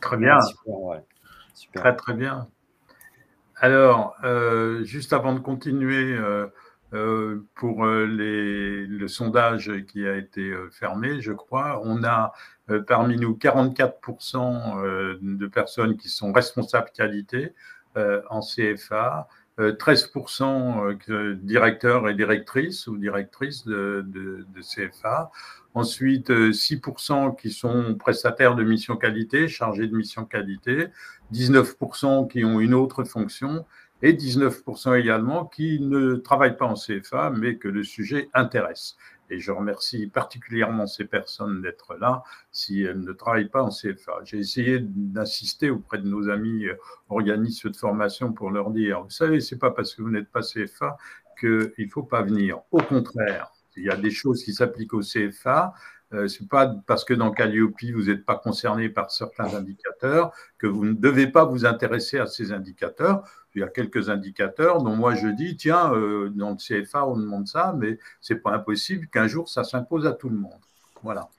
Très bien. Super, ouais. Super. Très, très bien. Alors, juste avant de continuer, pour le sondage qui a été fermé, je crois, on a parmi nous 44% de personnes qui sont responsables qualité en CFA, 13% directeurs et directrices ou directrices de CFA, ensuite 6% qui sont prestataires de mission qualité, chargés de mission qualité, 19% qui ont une autre fonction, et 19% également qui ne travaillent pas en CFA, mais que le sujet intéresse. Et je remercie particulièrement ces personnes d'être là si elles ne travaillent pas en CFA. J'ai essayé d'insister auprès de nos amis organismes de formation pour leur dire, vous savez, c'est pas parce que vous n'êtes pas CFA qu'il ne faut pas venir. Au contraire, il y a des choses qui s'appliquent au CFA. C'est pas parce que dans Calliope, vous n'êtes pas concerné par certains indicateurs que vous ne devez pas vous intéresser à ces indicateurs. Il y a quelques indicateurs dont moi je dis, tiens, dans le CFA, on demande ça, mais c'est pas impossible qu'un jour, ça s'impose à tout le monde. Voilà.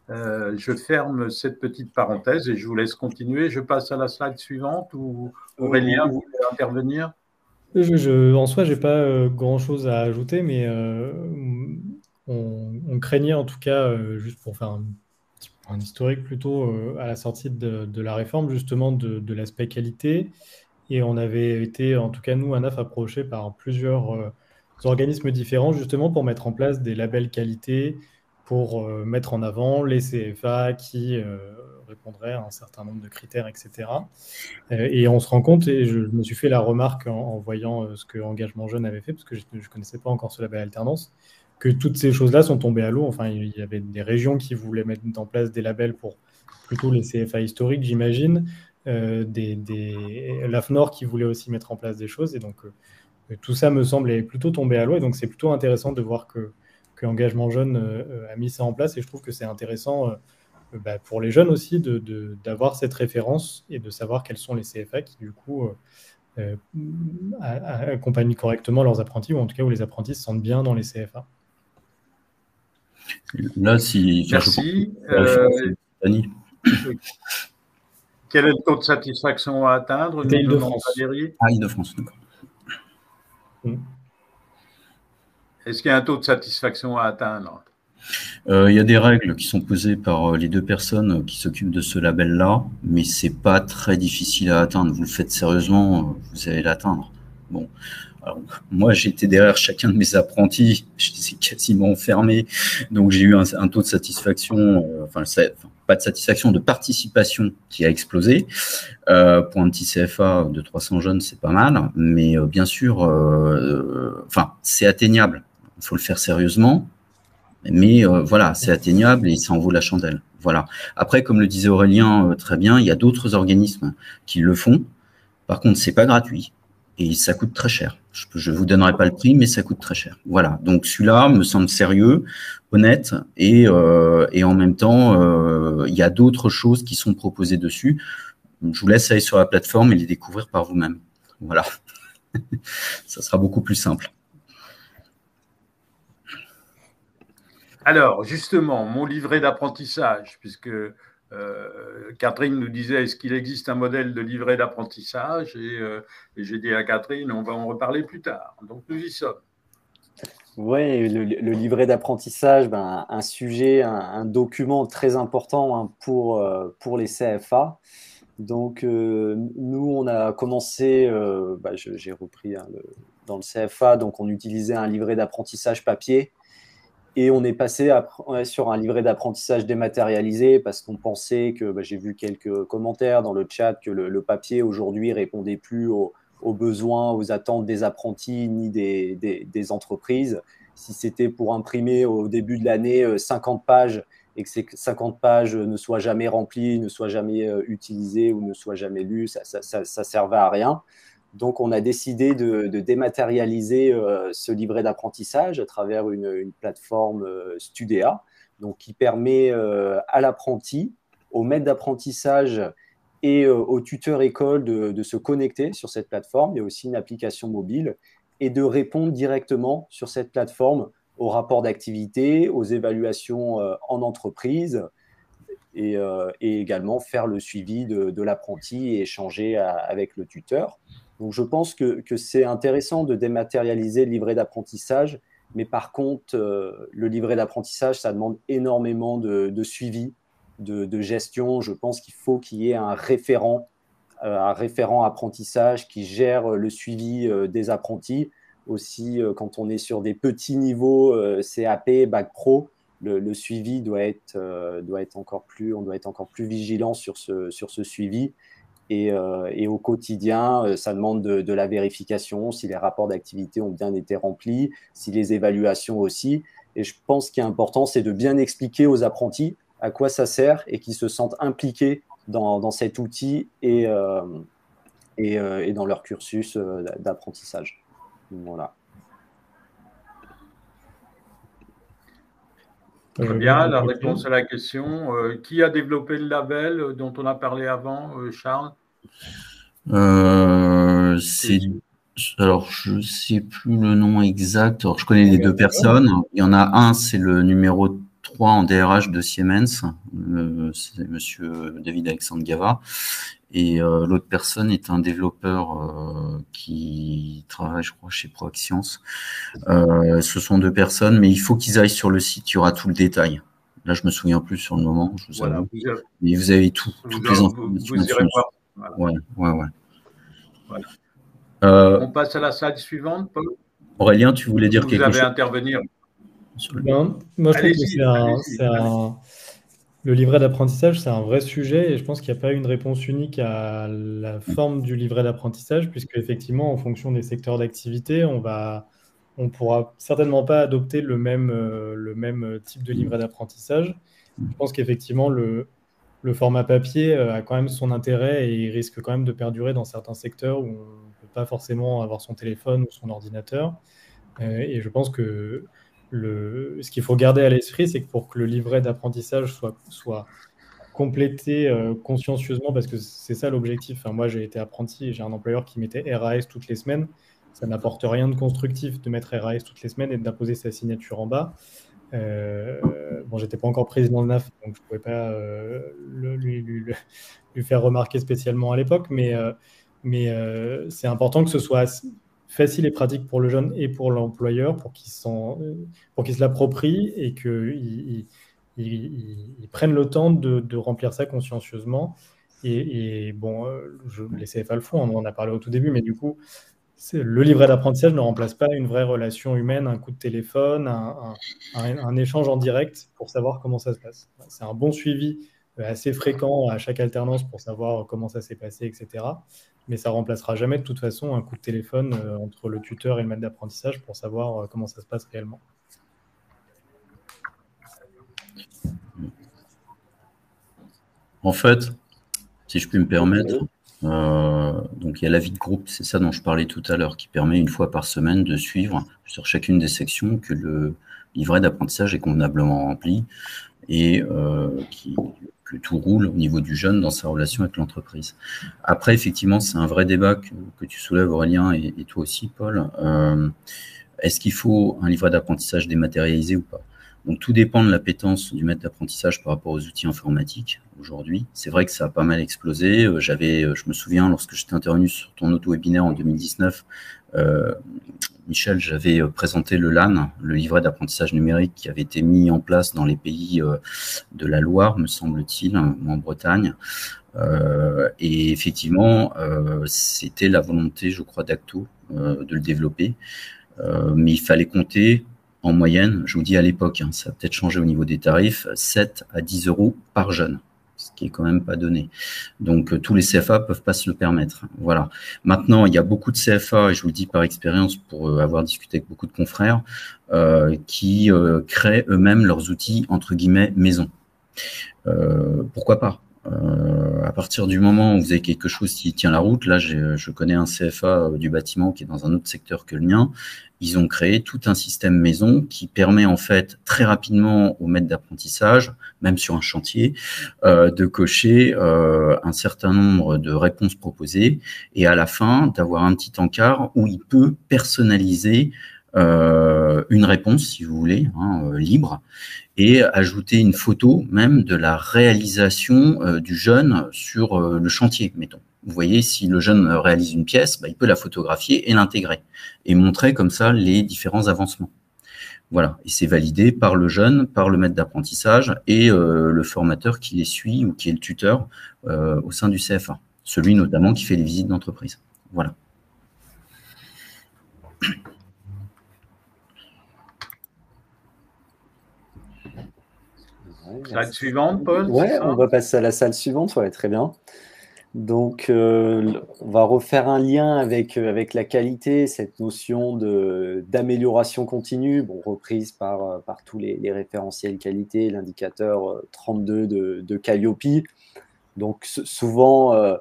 Je ferme cette petite parenthèse et je vous laisse continuer. Je passe à la slide suivante où Aurélien voulait intervenir. En soi, je n'ai pas grand-chose à ajouter, mais on craignait en tout cas, juste pour faire un historique plutôt, à la sortie de la réforme, justement, de l'aspect qualité. Et on avait été, en tout cas nous, ANAF, approché par plusieurs organismes différents, justement, pour mettre en place des labels qualité, pour mettre en avant les CFA qui répondraient à un certain nombre de critères, etc. Et on se rend compte, et je me suis fait la remarque en voyant ce que Engagement Jeune avait fait, parce que je ne connaissais pas encore ce label alternance, que toutes ces choses-là sont tombées à l'eau. Enfin, il y avait des régions qui voulaient mettre en place des labels pour plutôt les CFA historiques, j'imagine, l'AFNOR qui voulait aussi mettre en place des choses. Et donc, tout ça me semble plutôt tombé à l'eau. Et donc, c'est plutôt intéressant de voir que Engagement Jeune a mis ça en place. Et je trouve que c'est intéressant pour les jeunes aussi d'avoir cette référence et de savoir quels sont les CFA qui, du coup, accompagnent correctement leurs apprentis, ou en tout cas où les apprentis se sentent bien dans les CFA. Là, si... Merci. Quel est le taux de satisfaction à atteindre? Île-de-France. Ah, Île-de-France, d'accord. Est-ce qu'il y a un taux de satisfaction à atteindre? Il y a des règles qui sont posées par les 2 personnes qui s'occupent de ce label-là, mais c'est pas très difficile à atteindre. Vous le faites sérieusement, vous allez l'atteindre. Bon, alors, moi j'étais derrière chacun de mes apprentis, j'étais quasiment enfermé, donc j'ai eu un taux de satisfaction, pas de satisfaction, de participation qui a explosé. Pour un petit CFA de 300 jeunes, c'est pas mal, mais bien sûr, c'est atteignable. Il faut le faire sérieusement. Mais voilà, c'est atteignable et ça en vaut la chandelle. Voilà. Après, comme le disait Aurélien très bien, il y a d'autres organismes qui le font. Par contre, c'est pas gratuit et ça coûte très cher. Je vous donnerai pas le prix, mais ça coûte très cher. Voilà. Donc celui-là me semble sérieux, honnête et en même temps, il y a d'autres choses qui sont proposées dessus. Je vous laisse aller sur la plateforme et les découvrir par vous-même. Voilà. Ça sera beaucoup plus simple. Alors, justement, mon livret d'apprentissage, puisque Catherine nous disait, est-ce qu'il existe un modèle de livret d'apprentissage? Et j'ai dit à Catherine, on va en reparler plus tard. Donc, nous y sommes. Oui, le livret d'apprentissage, un sujet, un document très important pour les CFA. Donc, nous, on a commencé, j'ai repris dans le CFA, donc on utilisait un livret d'apprentissage papier. Et on est passé sur un livret d'apprentissage dématérialisé parce qu'on pensait que, j'ai vu quelques commentaires dans le chat, que le papier aujourd'hui répondait plus aux besoins, aux attentes des apprentis ni des entreprises. Si c'était pour imprimer au début de l'année 50 pages et que ces 50 pages ne soient jamais remplies, ne soient jamais utilisées ou ne soient jamais lues, ça servait à rien. Donc, on a décidé de dématérialiser ce livret d'apprentissage à travers une plateforme Studéa, donc qui permet à l'apprenti, au maître d'apprentissage et au tuteur école de se connecter sur cette plateforme. Il y a aussi une application mobile et de répondre directement sur cette plateforme aux rapports d'activité, aux évaluations en entreprise et également faire le suivi de l'apprenti et échanger avec le tuteur. Donc, je pense que c'est intéressant de dématérialiser le livret d'apprentissage, mais par contre, le livret d'apprentissage, ça demande énormément de suivi, de gestion. Je pense qu'il faut qu'il y ait un référent apprentissage qui gère le suivi des apprentis. Aussi, quand on est sur des petits niveaux CAP, Bac Pro, le suivi on doit être encore plus vigilant sur ce suivi. Et au quotidien, ça demande de la vérification, si les rapports d'activité ont bien été remplis, si les évaluations aussi. Et je pense qu'il est important, c'est de bien expliquer aux apprentis à quoi ça sert et qu'ils se sentent impliqués dans cet outil et dans leur cursus d'apprentissage. Voilà. Très bien, la réponse à la question. Qui a développé le label dont on a parlé avant, Charles? Alors, je ne sais plus le nom exact. Alors, je connais les 2 personnes. Il y en a un, c'est le numéro 3 en DRH de Siemens, c'est monsieur David Alexandre Gava, et l'autre personne est un développeur qui travaille, je crois, chez Proaxiance. Ce sont 2 personnes, mais il faut qu'ils aillent sur le site, il y aura tout le détail. Là, je me souviens plus sur le moment, je vous avoue. Mais vous avez toutes les informations. Vous irez voir. Voilà. Ouais. Voilà. On passe à la slide suivante, Paul. Aurélien, tu voulais dire quelque chose? Vous avez intervenir. Moi, je trouve que le livret d'apprentissage, c'est un vrai sujet et je pense qu'il n'y a pas une réponse unique à la forme du livret d'apprentissage, puisque effectivement, en fonction des secteurs d'activité, on pourra certainement pas adopter le même type de livret d'apprentissage. Je pense qu'effectivement, le format papier a quand même son intérêt et il risque quand même de perdurer dans certains secteurs où on ne peut pas forcément avoir son téléphone ou son ordinateur. Et je pense que ce qu'il faut garder à l'esprit, c'est que pour que le livret d'apprentissage soit complété consciencieusement, parce que c'est ça l'objectif. Enfin, moi, j'ai été apprenti et j'ai un employeur qui mettait RAS toutes les semaines. Ça n'apporte rien de constructif de mettre RAS toutes les semaines et d'imposer sa signature en bas. Bon, j'étais pas encore président de NAF, donc je pouvais pas lui faire remarquer spécialement à l'époque, mais c'est important que ce soit facile et pratique pour le jeune et pour l'employeur pour qu'il se l'approprie et qu'il prenne le temps de remplir ça consciencieusement. Et bon, les CFA le font, on en a parlé au tout début, mais du coup, le livret d'apprentissage ne remplace pas une vraie relation humaine, un coup de téléphone, un échange en direct pour savoir comment ça se passe. C'est un bon suivi assez fréquent à chaque alternance pour savoir comment ça s'est passé, etc. Mais ça ne remplacera jamais de toute façon un coup de téléphone entre le tuteur et le maître d'apprentissage pour savoir comment ça se passe réellement. En fait, si je puis me permettre, donc il y a l'avis de groupe, c'est ça dont je parlais tout à l'heure, qui permet une fois par semaine de suivre sur chacune des sections que le livret d'apprentissage est convenablement rempli et que tout roule au niveau du jeune dans sa relation avec l'entreprise. Après, effectivement, c'est un vrai débat que tu soulèves, Aurélien, et toi aussi, Paul. Est-ce qu'il faut un livret d'apprentissage dématérialisé ou pas? Donc, tout dépend de l'appétence du maître d'apprentissage par rapport aux outils informatiques aujourd'hui. C'est vrai que ça a pas mal explosé. Je me souviens, lorsque j'étais intervenu sur ton auto-webinaire en 2019, Michel, j'avais présenté le LAN, le livret d'apprentissage numérique qui avait été mis en place dans les pays de la Loire, me semble-t-il, ou en Bretagne. Et effectivement, c'était la volonté, je crois, d'Acto de le développer. Mais il fallait compter en moyenne, je vous dis à l'époque, ça a peut-être changé au niveau des tarifs, 7 à 10 euros par jeune, ce qui est quand même pas donné. Donc, tous les CFA peuvent pas se le permettre. Voilà. Maintenant, il y a beaucoup de CFA, et je vous le dis par expérience pour avoir discuté avec beaucoup de confrères, qui créent eux-mêmes leurs outils, entre guillemets, maison. Pourquoi pas? À partir du moment où vous avez quelque chose qui tient la route, là je connais un CFA du bâtiment qui est dans un autre secteur que le mien, ils ont créé tout un système maison qui permet en fait très rapidement au maître d'apprentissage, même sur un chantier, de cocher un certain nombre de réponses proposées et à la fin d'avoir un petit encart où il peut personnaliser une réponse, si vous voulez, libre, et ajouter une photo même de la réalisation du jeune sur le chantier, mettons. Vous voyez, si le jeune réalise une pièce, il peut la photographier et l'intégrer, et montrer comme ça les différents avancements. Voilà, et c'est validé par le jeune, par le maître d'apprentissage et le formateur qui les suit ou qui est le tuteur au sein du CFA, celui notamment qui fait les visites d'entreprise. Voilà. Slide suivante, Paul. Ouais, on va passer à la salle suivante. Ouais, très bien. Donc, on va refaire un lien avec la qualité, cette notion d'amélioration continue, reprise par tous les référentiels qualité, l'indicateur 32 de Calliope. Donc, souvent,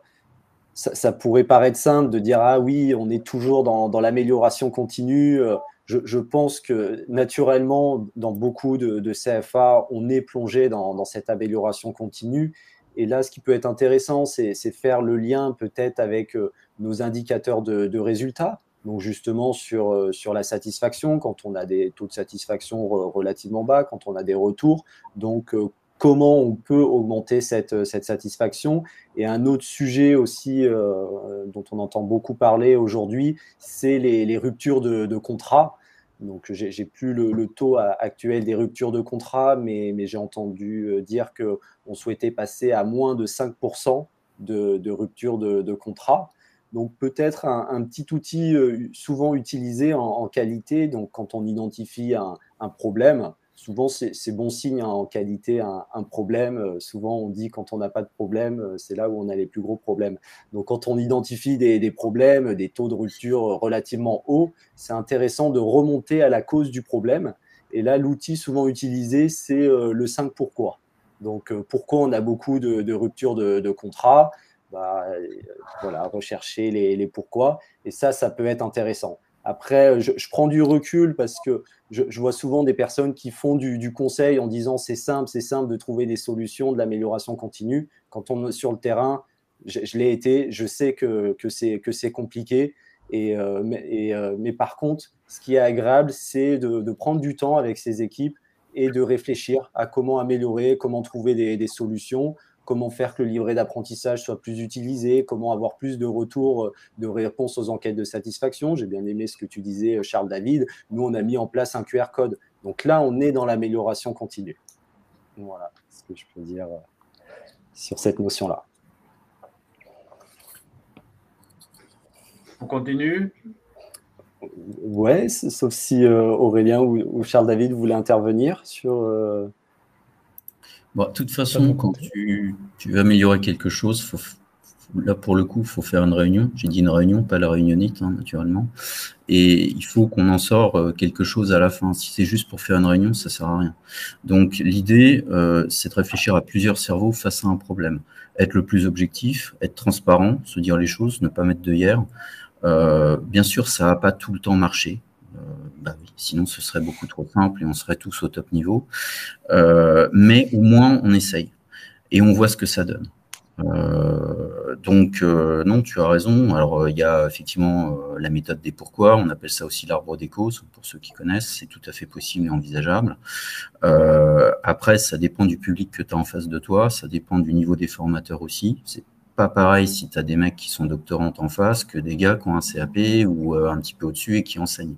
ça pourrait paraître simple de dire « Ah oui, on est toujours dans l'amélioration continue ». Je pense que naturellement, dans beaucoup de CFA, on est plongé dans cette amélioration continue. Et là, ce qui peut être intéressant, c'est faire le lien peut-être avec nos indicateurs de résultats. Donc justement sur la satisfaction, quand on a des taux de satisfaction relativement bas, quand on a des retours. Donc comment on peut augmenter cette satisfaction. Et un autre sujet aussi dont on entend beaucoup parler aujourd'hui, c'est les ruptures de contrat. Donc, j'ai plus le taux actuel des ruptures de contrat, mais j'ai entendu dire qu'on souhaitait passer à moins de 5% de rupture de contrat. Donc, peut-être un petit outil souvent utilisé en qualité. Donc, quand on identifie un problème, souvent, c'est bon signe en qualité, un problème. Souvent, on dit quand on n'a pas de problème, c'est là où on a les plus gros problèmes. Donc, quand on identifie des problèmes, des taux de rupture relativement hauts, c'est intéressant de remonter à la cause du problème. Et là, l'outil souvent utilisé, c'est le 5 pourquoi. Donc, pourquoi on a beaucoup de ruptures de contrat? Voilà, rechercher les pourquoi. Et ça peut être intéressant. Après, je prends du recul parce que je vois souvent des personnes qui font du conseil en disant c'est simple de trouver des solutions, de l'amélioration continue. Quand on est sur le terrain, je l'ai été, je sais que c'est compliqué. Mais par contre, ce qui est agréable, c'est de prendre du temps avec ces équipes et de réfléchir à comment améliorer, comment trouver des solutions, comment faire que le livret d'apprentissage soit plus utilisé, comment avoir plus de retours, de réponses aux enquêtes de satisfaction. J'ai bien aimé ce que tu disais, Charles David. Nous, on a mis en place un QR code. Donc là, on est dans l'amélioration continue. Voilà ce que je peux dire sur cette notion-là. On continue? Ouais, sauf si Aurélien ou Charles David voulaient intervenir sur… Bon, de toute façon, quand tu veux améliorer quelque chose, là pour le coup, il faut faire une réunion. J'ai dit une réunion, pas la réunionnite, hein, naturellement. Et il faut qu'on en sorte quelque chose à la fin. Si c'est juste pour faire une réunion, ça sert à rien. Donc l'idée, c'est de réfléchir à plusieurs cerveaux face à un problème. Être le plus objectif, être transparent, se dire les choses, ne pas mettre d'œillères. Bien sûr, ça va pas tout le temps marcher. Oui, sinon ce serait beaucoup trop simple et on serait tous au top niveau. Mais au moins on essaye et on voit ce que ça donne. Non, tu as raison. Alors il y a effectivement la méthode des pourquoi. On appelle ça aussi l'arbre des causes. Pour ceux qui connaissent, c'est tout à fait possible et envisageable. Après, ça dépend du public que tu as en face de toi. Ça dépend du niveau des formateurs aussi. C'est pas pareil si tu as des mecs qui sont doctorantes en face que des gars qui ont un CAP ou un petit peu au-dessus et qui enseignent.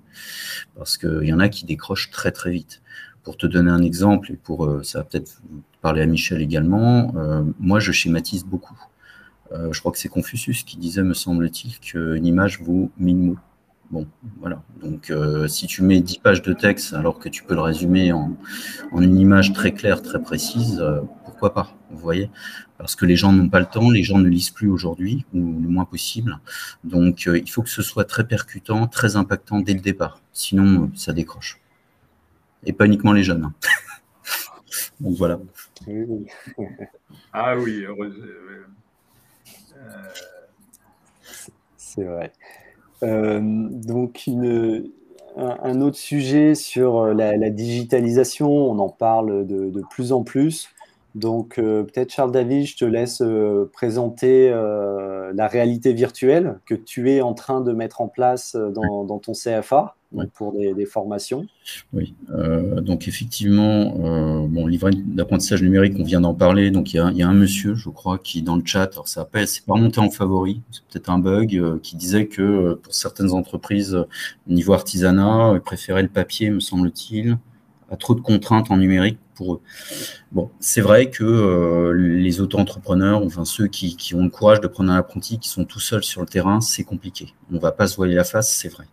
Parce qu'il y en a qui décrochent très très vite. Pour te donner un exemple, et ça va peut-être parler à Michel également, moi je schématise beaucoup. Je crois que c'est Confucius qui disait, me semble-t-il, qu'une image vaut 1000 mots. Bon, voilà. Donc, si tu mets 10 pages de texte alors que tu peux le résumer en une image très claire, très précise, pourquoi pas, vous voyez? Parce que les gens n'ont pas le temps, les gens ne lisent plus aujourd'hui, ou le moins possible. Donc, il faut que ce soit très percutant, très impactant dès le départ. Sinon, ça décroche. Et pas uniquement les jeunes. Donc, voilà. Ah oui, heureusement. C'est vrai. Donc, un autre sujet sur la digitalisation, on en parle de plus en plus. Donc, peut-être Charles David, je te laisse présenter la réalité virtuelle que tu es en train de mettre en place dans ton CFA, donc pour des formations. Oui, donc effectivement, livret d'apprentissage numérique, on vient d'en parler. Donc il y a un monsieur, je crois, qui dans le chat, alors c'est pas remonté en favori, c'est peut-être un bug, qui disait que pour certaines entreprises, niveau artisanat, préféraient le papier, me semble-t-il, à trop de contraintes en numérique pour eux. Bon, c'est vrai que les auto-entrepreneurs, enfin ceux qui ont le courage de prendre un apprenti, qui sont tout seuls sur le terrain, c'est compliqué. On va pas se voiler la face, c'est vrai.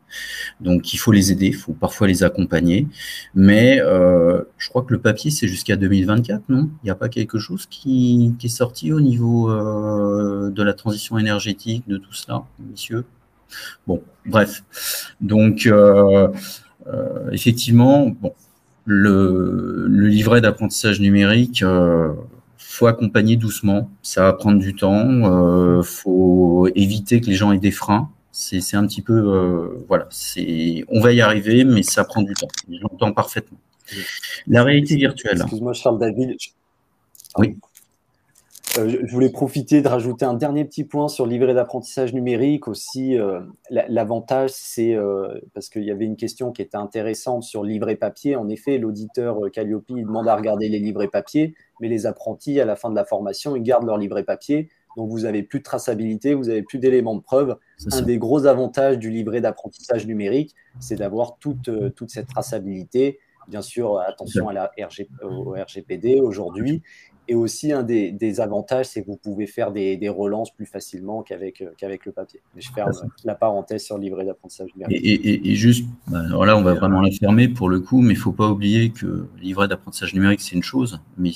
Donc il faut les aider, il faut parfois les accompagner. Mais je crois que le papier, c'est jusqu'à 2024, non? Il n'y a pas quelque chose qui est sorti au niveau de la transition énergétique, de tout cela, messieurs? Bon, bref. Donc effectivement, bon. Le livret d'apprentissage numérique, faut accompagner doucement, ça va prendre du temps, faut éviter que les gens aient des freins. C'est un petit peu, voilà, on va y arriver, mais ça prend du temps. J'entends parfaitement. La réalité virtuelle. Excuse-moi, Charles David. Oui. Je voulais profiter de rajouter un dernier petit point sur le livret d'apprentissage numérique aussi. L'avantage, c'est parce qu'il y avait une question qui était intéressante sur le livret papier. En effet, l'auditeur Calliope il demande à regarder les livrets papier, mais les apprentis, à la fin de la formation, ils gardent leur livret papier. Donc, vous n'avez plus de traçabilité, vous n'avez plus d'éléments de preuve. Un des gros avantages du livret d'apprentissage numérique, c'est d'avoir toute cette traçabilité. Bien sûr, attention au RGPD aujourd'hui. Et aussi, un des avantages, c'est que vous pouvez faire des relances plus facilement qu'avec le papier. Mais je ferme la parenthèse sur le livret d'apprentissage numérique. Et juste, alors là, on va vraiment la fermer pour le coup, mais il ne faut pas oublier que le livret d'apprentissage numérique, c'est une chose. Mais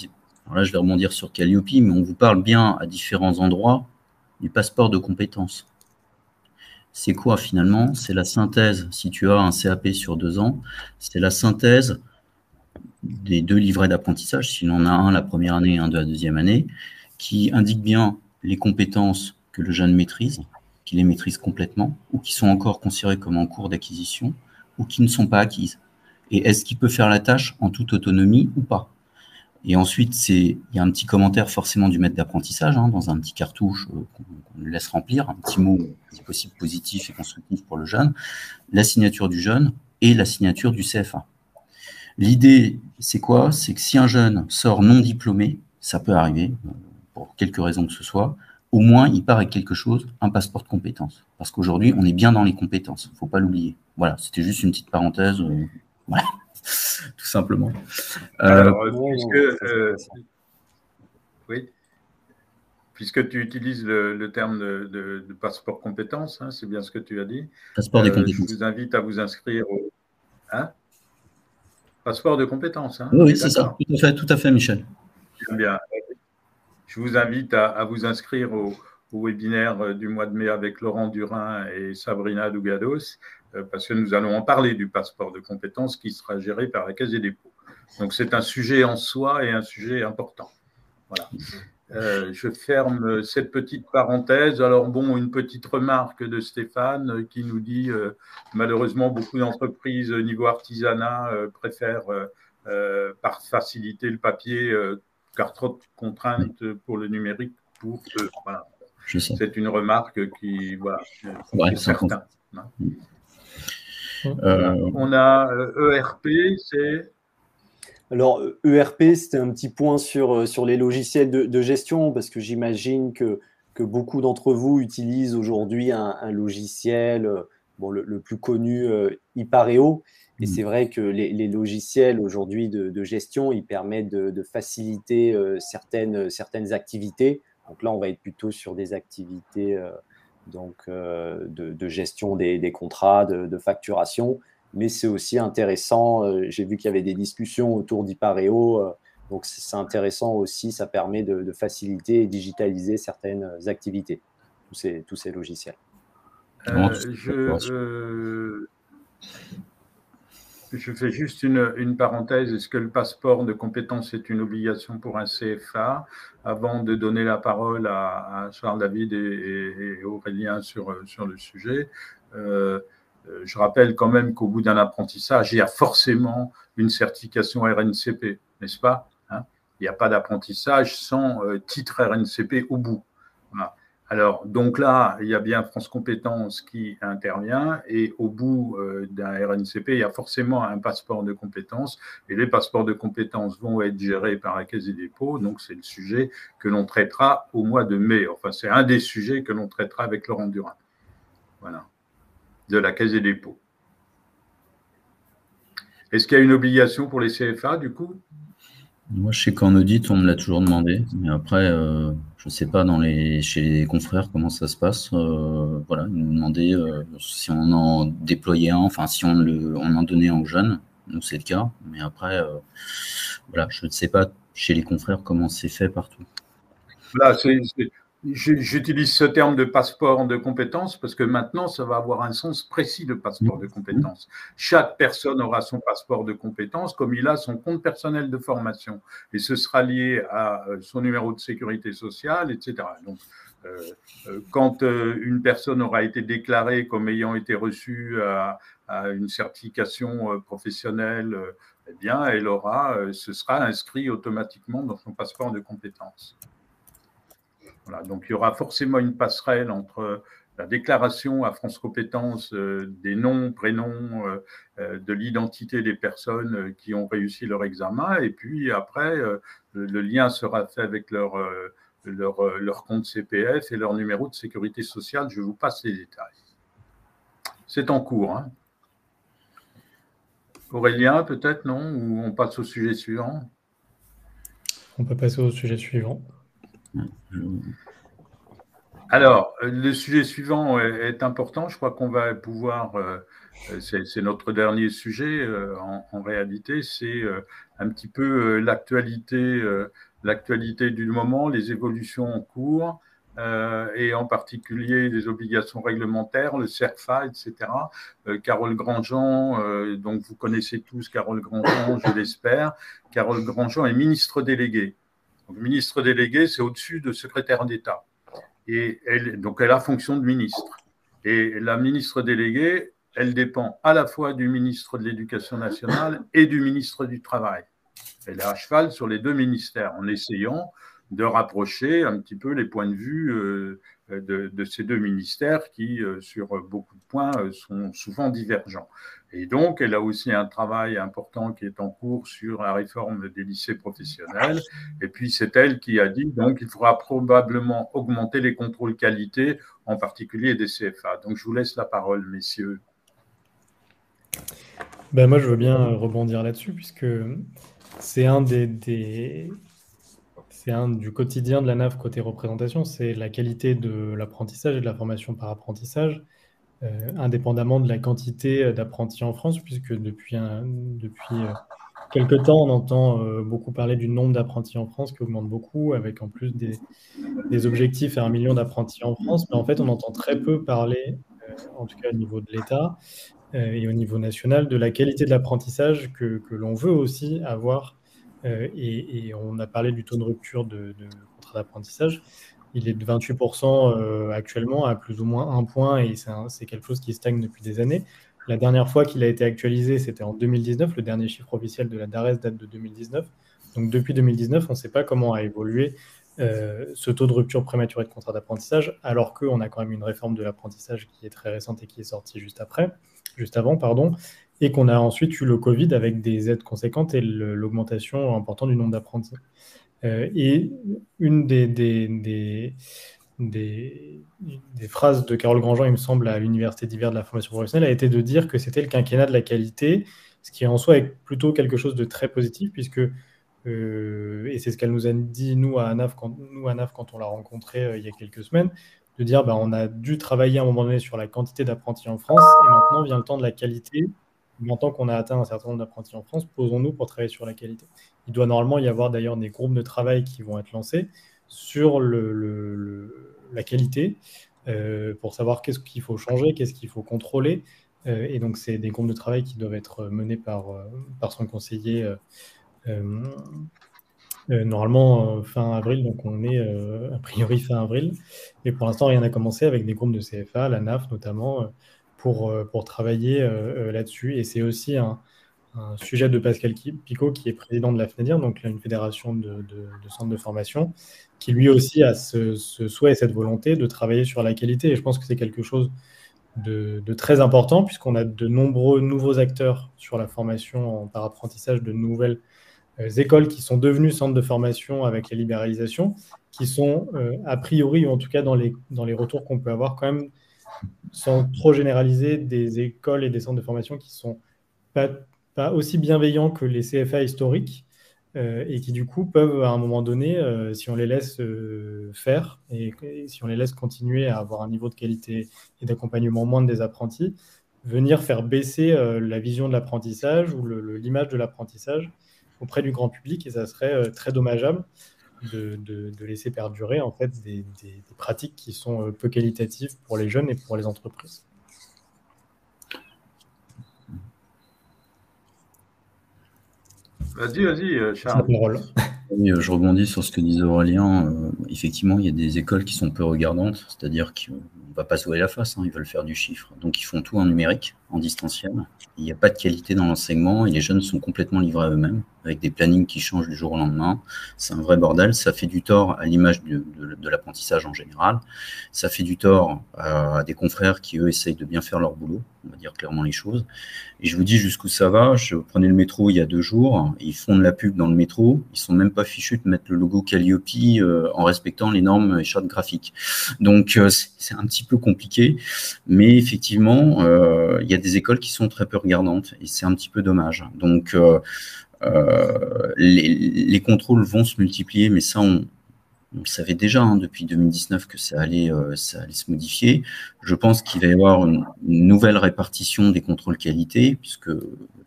alors là, je vais rebondir sur Calliope, mais on vous parle bien à différents endroits du passeport de compétences. C'est quoi finalement? C'est la synthèse, si tu as un CAP sur 2 ans, c'est la synthèse des 2 livrets d'apprentissage, s'il en a un la première année et un de la deuxième année, qui indique bien les compétences que le jeune maîtrise, qu'il les maîtrise complètement, ou qui sont encore considérées comme en cours d'acquisition, ou qui ne sont pas acquises. Et est-ce qu'il peut faire la tâche en toute autonomie ou pas? Et ensuite, il y a un petit commentaire forcément du maître d'apprentissage, dans un petit cartouche qu'on laisse remplir, un petit mot, si possible, positif et constructif pour le jeune, la signature du jeune et la signature du CFA. L'idée, c'est quoi? C'est que si un jeune sort non diplômé, ça peut arriver, pour quelque raison que ce soit, au moins il part avec quelque chose, un passeport de compétences. Parce qu'aujourd'hui, on est bien dans les compétences, il ne faut pas l'oublier. Voilà, c'était juste une petite parenthèse, voilà, tout simplement. Alors, puisque tu utilises le terme de passeport compétences, c'est bien ce que tu as dit. Passeport des compétences. Je vous invite à vous inscrire au... Passeport de compétences. Oui, c'est ça, tout à fait, Michel. Bien. Je vous invite à vous inscrire au webinaire du mois de mai avec Laurent Durin et Sabrina Dougados, parce que nous allons en parler du passeport de compétences qui sera géré par la Caisse des dépôts. Donc, c'est un sujet en soi et un sujet important. Voilà. Je ferme cette petite parenthèse. Alors bon, une petite remarque de Stéphane qui nous dit malheureusement beaucoup d'entreprises au niveau artisanat préfèrent par faciliter le papier car trop de contraintes pour le numérique pour eux. Voilà. C'est une remarque qui est certaine. On a ERP, c'est... Alors, ERP, c'était un petit point sur les logiciels de gestion, parce que j'imagine que beaucoup d'entre vous utilisent aujourd'hui un logiciel, le plus connu, Ipareo. Et c'est vrai que les logiciels aujourd'hui de gestion, ils permettent de faciliter certaines activités. Donc là, on va être plutôt sur des activités de gestion des contrats, de facturation. Mais c'est aussi intéressant, j'ai vu qu'il y avait des discussions autour d'Ipareo, donc c'est intéressant aussi, ça permet de faciliter et digitaliser certaines activités, tous ces logiciels. Je fais juste une parenthèse. Est-ce que le passeport de compétences est une obligation pour un CFA? Avant de donner la parole à Charles David et Aurélien sur le sujet, je rappelle quand même qu'au bout d'un apprentissage, il y a forcément une certification RNCP, n'est-ce pas? Il n'y a pas d'apprentissage sans titre RNCP au bout. Voilà. Alors, donc là, il y a bien France Compétences qui intervient et au bout d'un RNCP, il y a forcément un passeport de compétences et les passeports de compétences vont être gérés par la Caisse des dépôts. Donc, c'est le sujet que l'on traitera au mois de mai. Enfin, c'est un des sujets que l'on traitera avec Laurent Durin. Voilà. De la Caisse des dépôts. Est-ce qu'il y a une obligation pour les CFA, du coup? Moi, je sais qu'en audit, on me l'a toujours demandé. Mais après, je ne sais pas chez les confrères comment ça se passe. Voilà, ils nous demandaient si on en déployait un, enfin, si on en donnait un aux jeunes. Nous, c'est le cas. Mais après, voilà, je ne sais pas chez les confrères comment c'est fait partout. Là, j'utilise ce terme de passeport de compétences parce que maintenant, ça va avoir un sens précis, le passeport de compétences. Chaque personne aura son passeport de compétences comme il a son compte personnel de formation. Et ce sera lié à son numéro de sécurité sociale, etc. Donc, quand une personne aura été déclarée comme ayant été reçue à une certification professionnelle, eh bien, ce sera inscrit automatiquement dans son passeport de compétences. Voilà, donc il y aura forcément une passerelle entre la déclaration à France Compétences des noms, prénoms, de l'identité des personnes qui ont réussi leur examen, et puis après, le lien sera fait avec leur compte CPF et leur numéro de sécurité sociale. Je vous passe les détails. C'est en cours. Hein. Aurélien, peut-être, non? Ou on passe au sujet suivant? On peut passer au sujet suivant. Alors, le sujet suivant est important. Je crois qu'on va pouvoir, c'est notre dernier sujet en réalité, c'est un petit peu l'actualité du moment, les évolutions en cours, et en particulier les obligations réglementaires, le CERFA, etc. Carole Grandjean, donc vous connaissez tous Carole Grandjean, je l'espère. Carole Grandjean est ministre déléguée. Donc, ministre déléguée, c'est au-dessus de secrétaire d'État. Et donc, elle a fonction de ministre. Et la ministre déléguée, elle dépend à la fois du ministre de l'Éducation nationale et du ministre du Travail. Elle est à cheval sur les deux ministères en essayant de rapprocher un petit peu les points de vue de ces deux ministères qui, sur beaucoup de points, sont souvent divergents. Et donc, elle a aussi un travail important qui est en cours sur la réforme des lycées professionnels. Et puis, c'est elle qui a dit donc il faudra probablement augmenter les contrôles qualité, en particulier des CFA. Donc, je vous laisse la parole, messieurs. Ben moi, je veux bien rebondir là-dessus, puisque c'est un du quotidien de la NAF côté représentation, c'est la qualité de l'apprentissage et de la formation par apprentissage, indépendamment de la quantité d'apprentis en France, puisque depuis quelques temps, on entend beaucoup parler du nombre d'apprentis en France qui augmente beaucoup, avec en plus des objectifs à 1 million d'apprentis en France, mais en fait, on entend très peu parler, en tout cas au niveau de l'État et au niveau national, de la qualité de l'apprentissage que l'on veut aussi avoir. Et on a parlé du taux de rupture de contrat d'apprentissage. Il est de 28% actuellement, à plus ou moins 1 point, et c'est quelque chose qui stagne depuis des années. La dernière fois qu'il a été actualisé, c'était en 2019. Le dernier chiffre officiel de la DARES date de 2019. Donc depuis 2019, on ne sait pas comment a évolué ce taux de rupture prématurée de contrat d'apprentissage, alors qu'on a quand même une réforme de l'apprentissage qui est très récente et qui est sortie juste avant, et qu'on a ensuite eu le Covid avec des aides conséquentes et l'augmentation importante du nombre d'apprentis. Et une des phrases de Carole Grandjean, il me semble, à l'Université d'hiver de la formation professionnelle, a été de dire que c'était le quinquennat de la qualité, ce qui en soi est plutôt quelque chose de très positif, puisque, et c'est ce qu'elle nous a dit, nous, à ANAF, quand on l'a rencontré il y a quelques semaines, de dire on a dû travailler à un moment donné sur la quantité d'apprentis en France, et maintenant vient le temps de la qualité. Maintenant qu'on a atteint un certain nombre d'apprentis en France, posons-nous pour travailler sur la qualité. Il doit normalement y avoir d'ailleurs des groupes de travail qui vont être lancés sur la qualité pour savoir qu'est-ce qu'il faut changer, qu'est-ce qu'il faut contrôler. Et donc, c'est des groupes de travail qui doivent être menés par son conseiller normalement fin avril. Donc, on est a priori fin avril. Mais pour l'instant, rien n'a commencé avec des groupes de CFA, la NAF notamment, pour travailler là-dessus. Et c'est aussi un sujet de Pascal Picot, qui est président de la FNADIR, donc là, une fédération de centres de formation, qui lui aussi a ce souhait et cette volonté de travailler sur la qualité. Et je pense que c'est quelque chose de très important, puisqu'on a de nombreux nouveaux acteurs sur la formation par apprentissage, de nouvelles écoles qui sont devenues centres de formation avec la libéralisation, qui sont a priori, ou en tout cas dans les retours qu'on peut avoir quand même, sans trop généraliser, des écoles et des centres de formation qui sont pas aussi bienveillants que les CFA historiques et qui du coup peuvent à un moment donné, si on les laisse faire et si on les laisse continuer à avoir un niveau de qualité et d'accompagnement moindre des apprentis, venir faire baisser la vision de l'apprentissage ou l'image de l'apprentissage auprès du grand public, et ça serait très dommageable de laisser perdurer en fait des pratiques qui sont peu qualitatives pour les jeunes et pour les entreprises. Vas-y, Charles. Oui, je rebondis sur ce que disait Aurélien. Effectivement, il y a des écoles qui sont peu regardantes, c'est-à-dire qu'on ne va pas se voiler la face, ils veulent faire du chiffre. Donc, ils font tout en numérique, en distanciel. Il n'y a pas de qualité dans l'enseignement et les jeunes sont complètement livrés à eux-mêmes. avec des plannings qui changent du jour au lendemain. C'est un vrai bordel. Ça fait du tort à l'image de l'apprentissage en général. Ça fait du tort à des confrères qui, eux, essayent de bien faire leur boulot, on va dire clairement les choses. Et je vous dis jusqu'où ça va. Je prenais le métro il y a 2 jours. Ils font de la pub dans le métro. Ils sont même pas fichus de mettre le logo Calliope en respectant les normes et chartes graphiques. Donc, c'est un petit peu compliqué. Mais effectivement, il y a des écoles qui sont très peu regardantes. Et c'est un petit peu dommage. Donc, les contrôles vont se multiplier. Mais ça, on le savait déjà depuis 2019 que ça allait se modifier. Je pense qu'il va y avoir une nouvelle répartition des contrôles qualité, puisque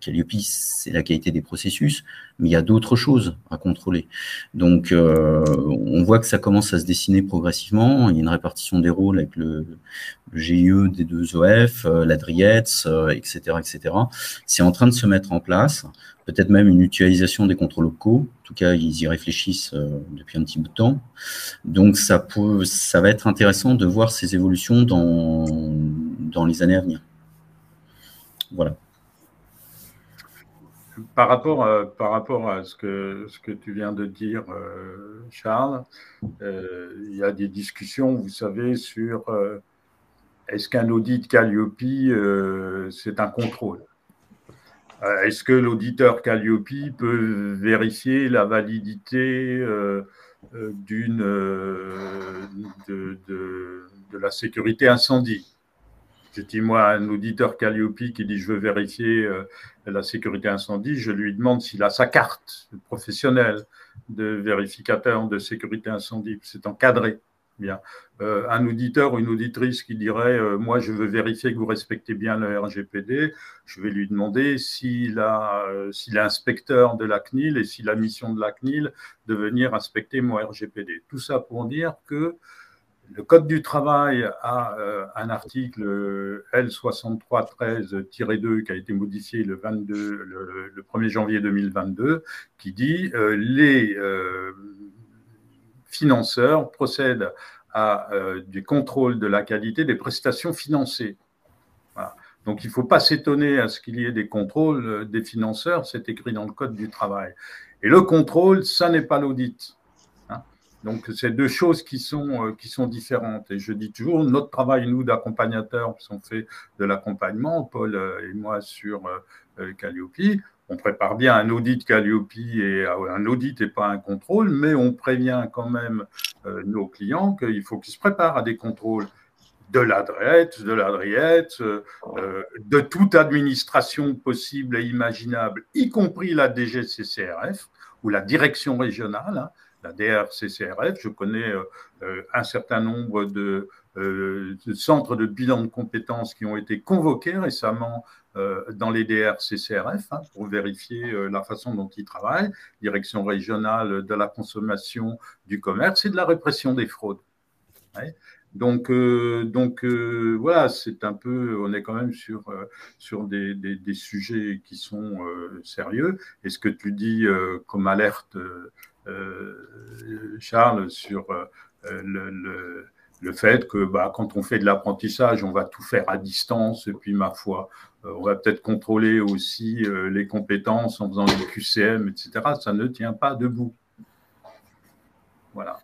Calliope, c'est la qualité des processus, mais il y a d'autres choses à contrôler. Donc, on voit que ça commence à se dessiner progressivement. Il y a une répartition des rôles avec le GIE des 2 OF, la DRIETS, etc., etc. C'est en train de se mettre en place. Peut-être même une mutualisation des contrôles locaux. En tout cas, ils y réfléchissent depuis un petit bout de temps. Donc, ça va être intéressant de voir ces évolutions dans les années à venir. Voilà. Par rapport à ce que tu viens de dire, Charles, il y a des discussions, vous savez, sur est-ce qu'un audit Calliope, c'est un contrôle? Est-ce que l'auditeur Calliope peut vérifier la validité de la sécurité incendie? Je dis, moi, un auditeur Calliope qui dit je veux vérifier la sécurité incendie, je lui demande s'il a sa carte professionnelle de vérificateur de sécurité incendie. C'est encadré. Bien. Un auditeur ou une auditrice qui dirait moi, je veux vérifier que vous respectez bien le RGPD, je vais lui demander s'il est inspecteur de la CNIL et si la mission de la CNIL de venir inspecter mon RGPD. Tout ça pour dire que le Code du travail a un article L6313-2 qui a été modifié le 1er janvier 2022 qui dit les financeurs procèdent à du contrôle de la qualité des prestations financées. Voilà. Donc, il ne faut pas s'étonner à ce qu'il y ait des contrôles des financeurs, c'est écrit dans le Code du travail. Et le contrôle, ça n'est pas l'audit. Donc, c'est 2 choses qui sont différentes. Et je dis toujours, notre travail, nous, d'accompagnateurs, parce qu'on fait de l'accompagnement, Paul et moi, sur Calliope, on prépare bien un audit Calliope et un audit et pas un contrôle, mais on prévient quand même nos clients qu'il faut qu'ils se préparent à des contrôles de la DREET, de la DRIET, de toute administration possible et imaginable, y compris la DGCCRF ou la direction régionale, la DRCCRF. Je connais un certain nombre de centres de bilan de compétences qui ont été convoqués récemment dans les DRCCRF pour vérifier la façon dont ils travaillent, direction régionale de la consommation, du commerce et de la répression des fraudes. Ouais. Donc voilà, c'est un peu, on est quand même sur des sujets qui sont sérieux. Et ce que tu dis comme alerte, Charles, sur le fait que quand on fait de l'apprentissage, on va tout faire à distance, et puis ma foi, on va peut-être contrôler aussi les compétences en faisant des QCM, etc. Ça ne tient pas debout. Voilà.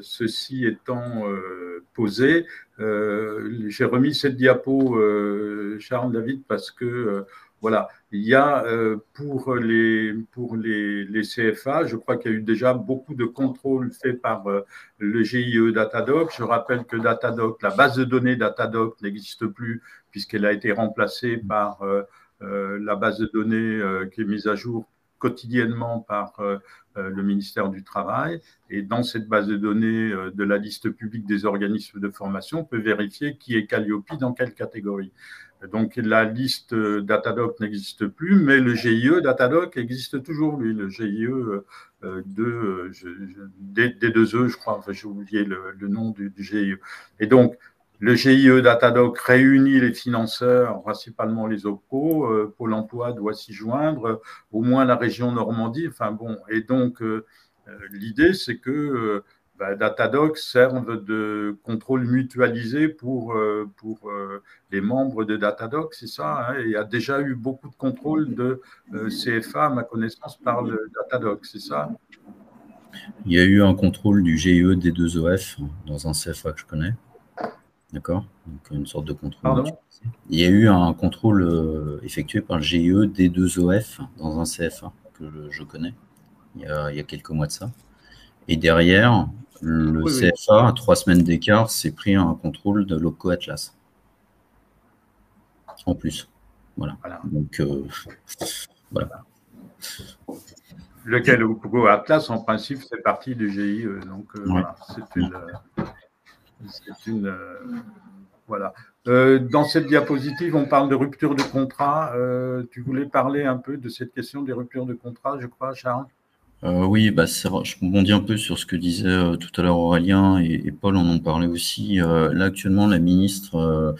Ceci étant posé, j'ai remis cette diapo, Charles, David, parce que voilà, il y a pour les CFA, je crois qu'il y a eu déjà beaucoup de contrôles faits par le GIE Datadoc. Je rappelle que Datadoc, la base de données Datadoc n'existe plus puisqu'elle a été remplacée par la base de données qui est mise à jour quotidiennement par le ministère du Travail. Et dans cette base de données de la liste publique des organismes de formation, on peut vérifier qui est Calliope dans quelle catégorie. Donc la liste Datadoc n'existe plus, mais le GIE Datadoc existe toujours, lui, le GIE D2E, je crois, enfin, j'ai oublié le nom du GIE. Et donc, le GIE Datadoc réunit les financeurs, principalement les OPCO. Pôle emploi doit s'y joindre, au moins la région Normandie. Enfin bon, et donc l'idée, c'est que Datadog servent de contrôle mutualisé pour les membres de Datadog, c'est ça, hein. Il y a déjà eu beaucoup de contrôles de CFA, à ma connaissance, par le Datadog, c'est ça? Il y a eu un contrôle du GIE D2EF dans un CFA que je connais. D'accord? Donc, une sorte de contrôle. Pardon? Il y a eu un contrôle effectué par le GIE D2EF dans un CFA que je connais il y a quelques mois de ça. Et derrière, le CFA, à 3 semaines d'écart, s'est pris un contrôle de l'OPCO Atlas. En plus. Voilà. Donc, voilà. Lequel OPCO Atlas, en principe, fait partie du GIE. Donc, voilà, c'est une voilà. Dans cette diapositive, on parle de rupture de contrat. Tu voulais parler un peu de cette question des ruptures de contrat, je crois, Charles? Oui, je rebondis un peu sur ce que disait tout à l'heure Aurélien et Paul en ont parlé aussi. Là, actuellement, la ministre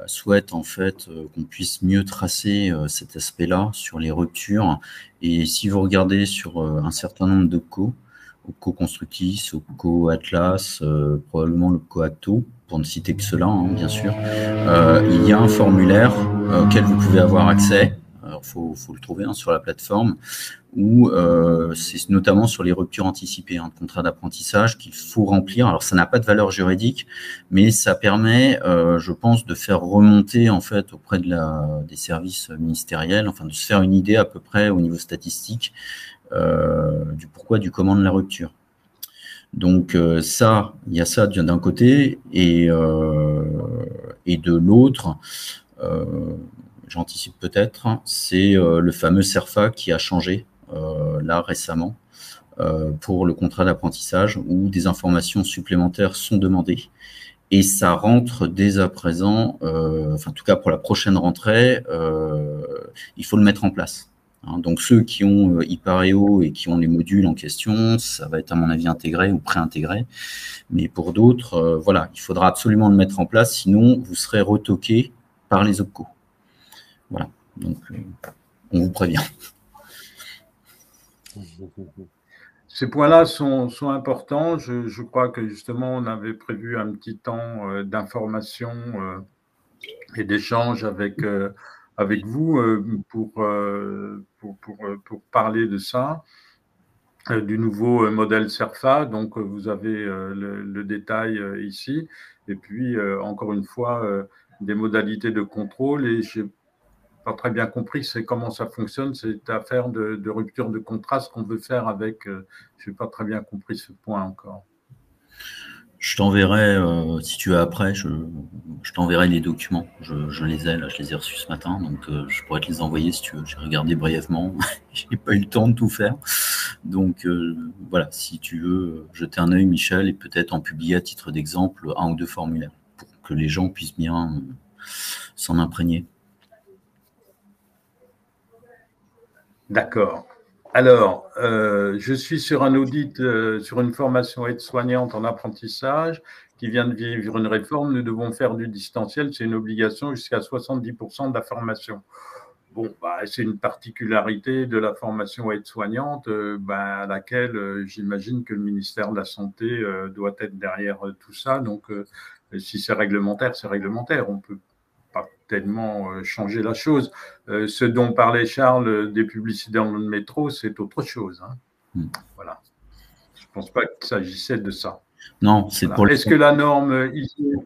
souhaite en fait qu'on puisse mieux tracer cet aspect-là sur les ruptures. Et si vous regardez sur un certain nombre d'OPCO, OPCO Constructis, OPCO Atlas, probablement l'OPCO Acto, pour ne citer que cela, hein, bien sûr, il y a un formulaire auquel vous pouvez avoir accès. Alors, faut le trouver sur la plateforme, où c'est notamment sur les ruptures anticipées de contrat d'apprentissage qu'il faut remplir. Alors, ça n'a pas de valeur juridique, mais ça permet, je pense, de faire remonter en fait auprès des services ministériels, enfin de se faire une idée à peu près au niveau statistique du pourquoi, du comment de la rupture. Donc ça, il y a ça d'un côté, et de l'autre, j'anticipe peut-être, c'est le fameux CERFA qui a changé là récemment pour le contrat d'apprentissage, où des informations supplémentaires sont demandées. Et ça rentre dès à présent, enfin en tout cas pour la prochaine rentrée, il faut le mettre en place. Donc ceux qui ont Ipareo et qui ont les modules en question, ça va être à mon avis intégré ou pré-intégré. Mais pour d'autres, voilà, il faudra absolument le mettre en place, sinon vous serez retoqué par les OPCO. Voilà, donc on vous prévient. Ces points-là sont importants. Je crois que justement, on avait prévu un petit temps d'information et d'échange avec vous pour parler de ça, du nouveau modèle CERFA. Donc, vous avez le détail ici. Et puis, encore une fois, des modalités de contrôle. Et je n'ai pas très bien compris comment ça fonctionne, cette affaire de rupture de contrat, ce qu'on veut faire avec. Je n'ai pas très bien compris ce point encore. Je t'enverrai, si tu veux après, je t'enverrai les documents. Je les ai, là, je les ai reçus ce matin, donc je pourrais te les envoyer si tu veux. J'ai regardé brièvement, j'ai pas eu le temps de tout faire. Donc voilà, si tu veux jeter un œil, Michel, et peut-être en publier à titre d'exemple 1 ou 2 formulaires pour que les gens puissent bien s'en imprégner. D'accord. Alors, je suis sur un audit, sur une formation aide-soignante en apprentissage qui vient de vivre une réforme. Nous devons faire du distanciel, c'est une obligation jusqu'à 70% de la formation. Bon, c'est une particularité de la formation aide-soignante à laquelle j'imagine que le ministère de la Santé doit être derrière tout ça. Donc, si c'est réglementaire, c'est réglementaire. On peut pas tellement changer la chose. Ce dont parlait Charles des publicités dans le métro, c'est autre chose. Hein. Voilà. Je ne pense pas qu'il s'agissait de ça. Non, c'est voilà. Est-ce que la norme ISO…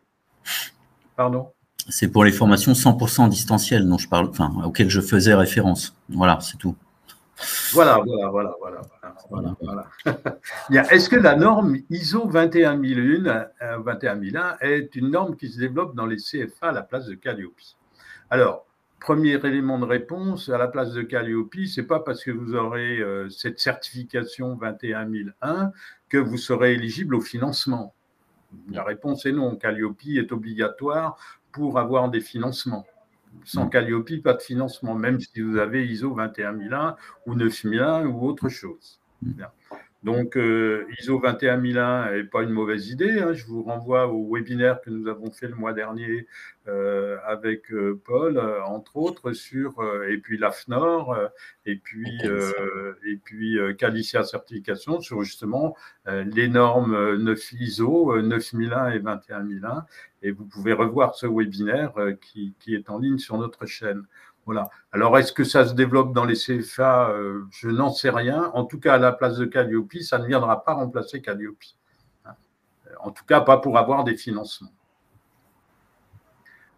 Pardon ? C'est pour les formations 100% distancielles dont je parle, enfin, auxquelles je faisais référence. Voilà, c'est tout. Voilà. Est-ce que la norme ISO 21001 est une norme qui se développe dans les CFA à la place de Calliope? Alors, premier élément de réponse, à la place de Calliope, ce n'est pas parce que vous aurez cette certification 21001 que vous serez éligible au financement. La réponse est non. Calliope est obligatoire pour avoir des financements. Sans Calliope, pas de financement, même si vous avez ISO 21001 ou 9001 ou autre chose. Bien. Donc, ISO 21001 n'est pas une mauvaise idée. Hein. Je vous renvoie au webinaire que nous avons fait le mois dernier avec Paul, entre autres, et puis l'AFNOR, et puis Calicia Certification, sur justement les normes 9 ISO, 9001 et 21001. Et vous pouvez revoir ce webinaire qui est en ligne sur notre chaîne. Voilà. Alors, est-ce que ça se développe dans les CFA? Je n'en sais rien. En tout cas, à la place de Calliope, ça ne viendra pas remplacer Calliope. En tout cas, pas pour avoir des financements.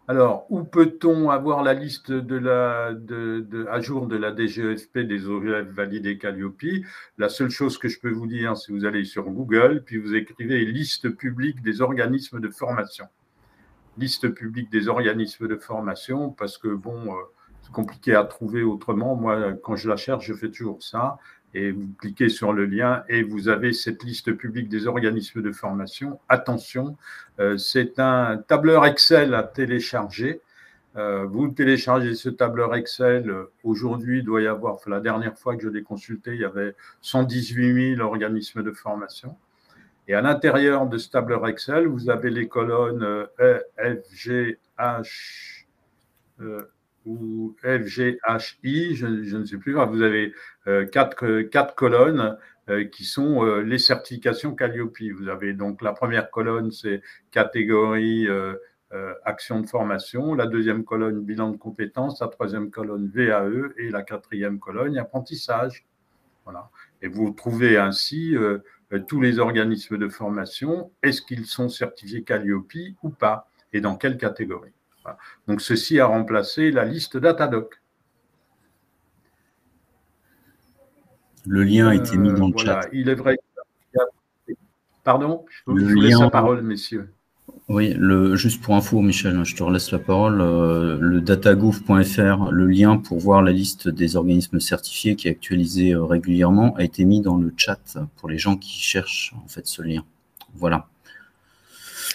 Alors, où peut-on avoir la liste à jour de la DGEFP des OGF validés Calliope? La seule chose que je peux vous dire, c'est que vous allez sur Google, puis vous écrivez liste publique des organismes de formation. Liste publique des organismes de formation, parce que bon, c'est compliqué à trouver autrement. Moi, quand je la cherche, je fais toujours ça. Et vous cliquez sur le lien et vous avez cette liste publique des organismes de formation. Attention, c'est un tableur Excel à télécharger. Vous téléchargez ce tableur Excel. Aujourd'hui, il doit y avoir, la dernière fois que je l'ai consulté, il y avait 118 000 organismes de formation. Et à l'intérieur de ce tableur Excel, vous avez les colonnes E, F, G, H ou F, G, H, I, je ne sais plus. Vous avez quatre colonnes qui sont les certifications Calliope. Vous avez donc la première colonne, c'est catégorie action de formation. La deuxième colonne, bilan de compétences. La troisième colonne, VAE. Et la quatrième colonne, apprentissage. Voilà. Et vous trouvez ainsi tous les organismes de formation. Est-ce qu'ils sont certifiés Calliope ou pas? Et dans quelle catégorie? Voilà. Donc, ceci a remplacé la liste Datadoc. Le lien a été mis dans le voilà. chat. Il est vrai. Pardon? Je vous laisse la parole, messieurs. Oui, juste pour info, Michel, je te relaisse la parole. Le datagouv.fr, le lien pour voir la liste des organismes certifiés qui est actualisé régulièrement, a été mis dans le chat pour les gens qui cherchent en fait ce lien. Voilà.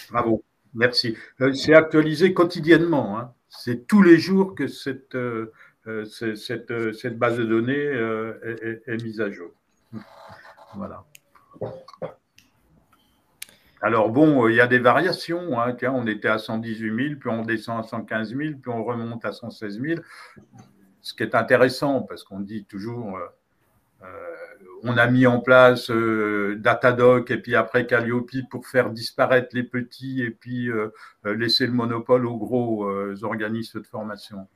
Bravo, merci. C'est actualisé quotidiennement. Hein. C'est tous les jours que cette base de données est mise à jour. Voilà. Alors bon, il y a des variations. Hein. On était à 118 000, puis on descend à 115 000, puis on remonte à 116 000. Ce qui est intéressant, parce qu'on dit toujours, on a mis en place Datadoc et puis après Calliope pour faire disparaître les petits et puis laisser le monopole aux gros organismes de formation.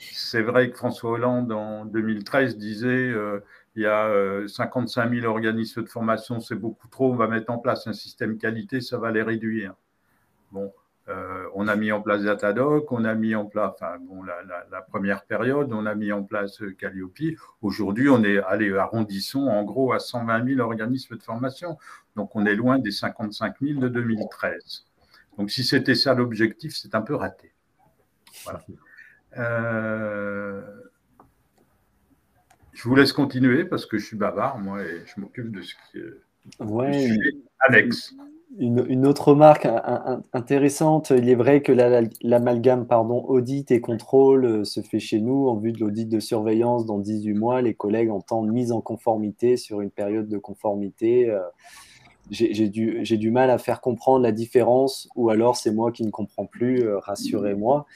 C'est vrai que François Hollande, en 2013, disait il y a 55 000 organismes de formation, c'est beaucoup trop, on va mettre en place un système qualité, ça va les réduire. Bon, on a mis en place Datadoc, on a mis en place, enfin, bon, la première période, on a mis en place Calliope. Aujourd'hui, on est allé, arrondissons, en gros, à 120 000 organismes de formation. Donc, on est loin des 55 000 de 2013. Donc, si c'était ça l'objectif, c'est un peu raté. Voilà. Je vous laisse continuer parce que je suis bavard, moi, et je m'occupe de ce qui est annexe. Une autre remarque intéressante, il est vrai que l'amalgame audit et contrôle se fait chez nous en vue de l'audit de surveillance dans 18 mois. Les collègues entendent mise en conformité sur une période de conformité. J'ai du mal à faire comprendre la différence, ou alors c'est moi qui ne comprends plus, rassurez-moi.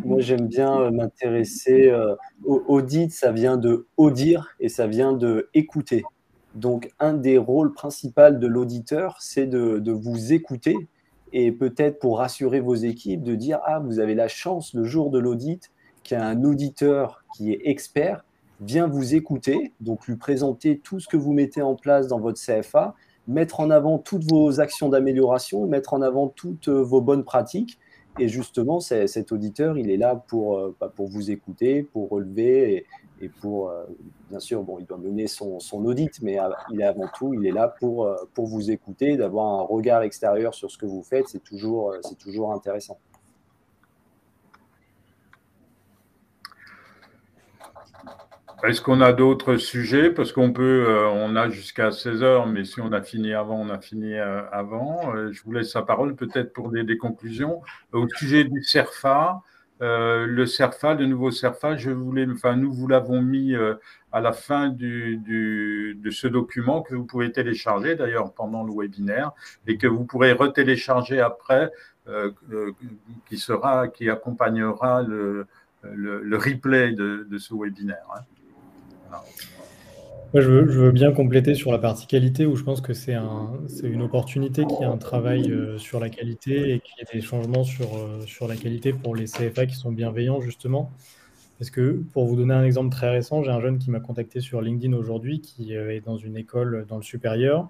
Moi, j'aime bien m'intéresser au audit, ça vient de audir et ça vient de écouter. Donc, un des rôles principaux de l'auditeur, c'est de vous écouter et peut-être pour rassurer vos équipes, de dire « Ah, vous avez la chance le jour de l'audit qu'il y a un auditeur qui est expert, vient vous écouter, donc lui présenter tout ce que vous mettez en place dans votre CFA, mettre en avant toutes vos actions d'amélioration, mettre en avant toutes vos bonnes pratiques. Et justement, cet auditeur, il est là pour vous écouter, pour relever et pour, bien sûr, bon, il doit mener son audit, mais il est avant tout, il est là pour vous écouter, d'avoir un regard extérieur sur ce que vous faites, c'est toujours intéressant. Est-ce qu'on a d'autres sujets? Parce qu'on peut, on a jusqu'à 16 heures, mais si on a fini avant, on a fini avant. Je vous laisse la parole peut-être pour des conclusions. Au sujet du CERFA, le CERFA, le nouveau CERFA, nous vous l'avons mis à la fin de ce document que vous pouvez télécharger d'ailleurs pendant le webinaire et que vous pourrez retélécharger après, qui accompagnera le replay de ce webinaire. Hein. Voilà. Moi, je veux bien compléter sur la partie qualité où je pense que c'est une opportunité qu'il y ait un travail sur la qualité et qu'il y ait des changements sur la qualité pour les CFA qui sont bienveillants, justement. Parce que, pour vous donner un exemple très récent, j'ai un jeune qui m'a contacté sur LinkedIn aujourd'hui qui est dans une école dans le supérieur,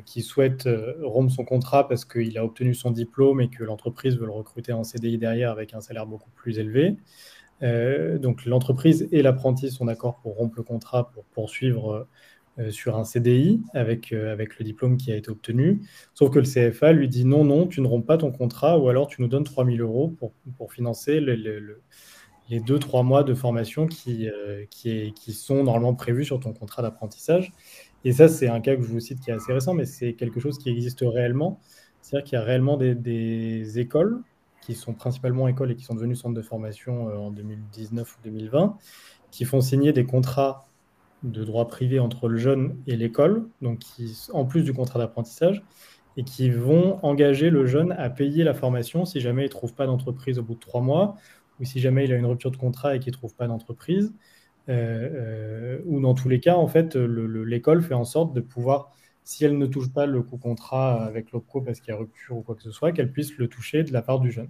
qui souhaite rompre son contrat parce qu'il a obtenu son diplôme et que l'entreprise veut le recruter en CDI derrière avec un salaire beaucoup plus élevé. Donc l'entreprise et l'apprenti sont d'accord pour rompre le contrat pour poursuivre sur un CDI avec le diplôme qui a été obtenu. Sauf que le CFA lui dit non, tu ne romps pas ton contrat ou alors tu nous donnes 3 000 € pour financer les 2-3 mois de formation qui sont normalement prévus sur ton contrat d'apprentissage. Et ça, c'est un cas que je vous cite qui est assez récent, mais c'est quelque chose qui existe réellement. C'est-à-dire qu'il y a réellement des écoles qui sont principalement écoles et qui sont devenues centres de formation en 2019 ou 2020, qui font signer des contrats de droit privé entre le jeune et l'école, donc en plus du contrat d'apprentissage, et qui vont engager le jeune à payer la formation si jamais il ne trouve pas d'entreprise au bout de 3 mois, ou si jamais il a une rupture de contrat et qu'il ne trouve pas d'entreprise, ou dans tous les cas, en fait, l'école fait en sorte de pouvoir, si elle ne touche pas le contrat avec l'OPCO parce qu'il y a rupture ou quoi que ce soit, qu'elle puisse le toucher de la part du jeune.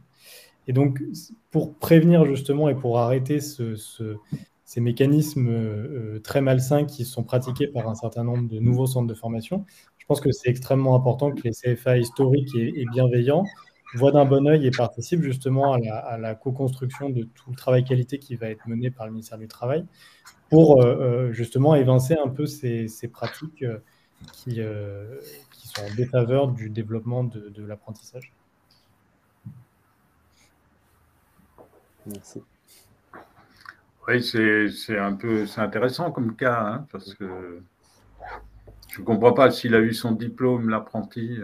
Et donc, pour prévenir justement et pour arrêter ces mécanismes très malsains qui sont pratiqués par un certain nombre de nouveaux centres de formation, je pense que c'est extrêmement important que les CFA historiques et bienveillants voient d'un bon œil et participent justement à la co-construction de tout le travail qualité qui va être mené par le ministère du Travail pour justement évincer un peu ces pratiques qui sont en défaveur du développement de l'apprentissage. Merci. Oui, c'est intéressant comme cas, hein, parce que je ne comprends pas s'il a eu son diplôme, l'apprenti,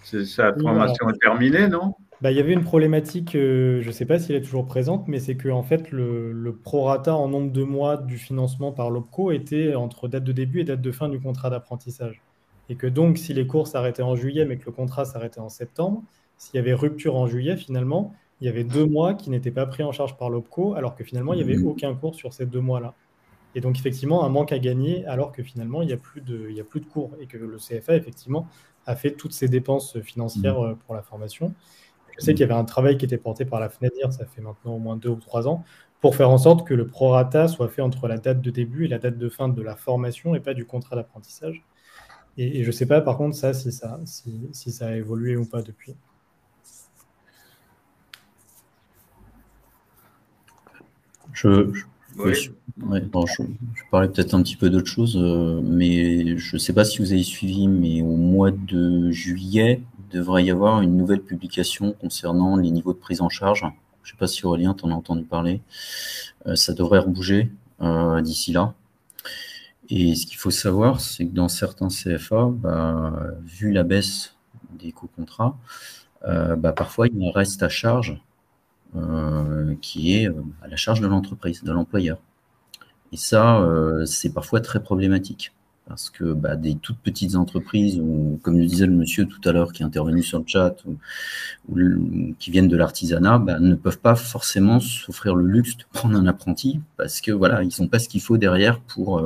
sa formation est terminée, non? Il y avait une problématique, je ne sais pas si elle est toujours présente, mais c'est que en fait, le prorata en nombre de mois du financement par l'OPCO était entre date de début et date de fin du contrat d'apprentissage. Et que donc, si les cours s'arrêtaient en juillet, mais que le contrat s'arrêtait en septembre, s'il y avait rupture en juillet, finalement, il y avait 2 mois qui n'étaient pas pris en charge par l'OPCO, alors que finalement, il n'y avait aucun cours sur ces 2 mois-là. Et donc, effectivement, un manque à gagner, alors que finalement, il n'y a plus de cours. Et que le CFA, effectivement, a fait toutes ces dépenses financières pour la formation. Je sais qu'il y avait un travail qui était porté par la FNADIR, ça fait maintenant au moins 2 ou 3 ans, pour faire en sorte que le prorata soit fait entre la date de début et la date de fin de la formation et pas du contrat d'apprentissage. Et je ne sais pas, par contre, si ça a évolué ou pas depuis. Je parlais peut-être un petit peu d'autre chose, mais je ne sais pas si vous avez suivi, mais au mois de juillet, il devrait y avoir une nouvelle publication concernant les niveaux de prise en charge. Je ne sais pas si Aurélien, tu en as entendu parler. Ça devrait rebouger d'ici là. Et ce qu'il faut savoir, c'est que dans certains CFA, vu la baisse des co-contrats, parfois il y a un reste à charge qui est à la charge de l'entreprise, de l'employeur. Et ça, c'est parfois très problématique. Parce que des toutes petites entreprises, ou comme le disait le monsieur tout à l'heure qui est intervenu sur le chat, ou qui viennent de l'artisanat, ne peuvent pas forcément s'offrir le luxe de prendre un apprenti parce que voilà, ils n'ont pas ce qu'il faut derrière pour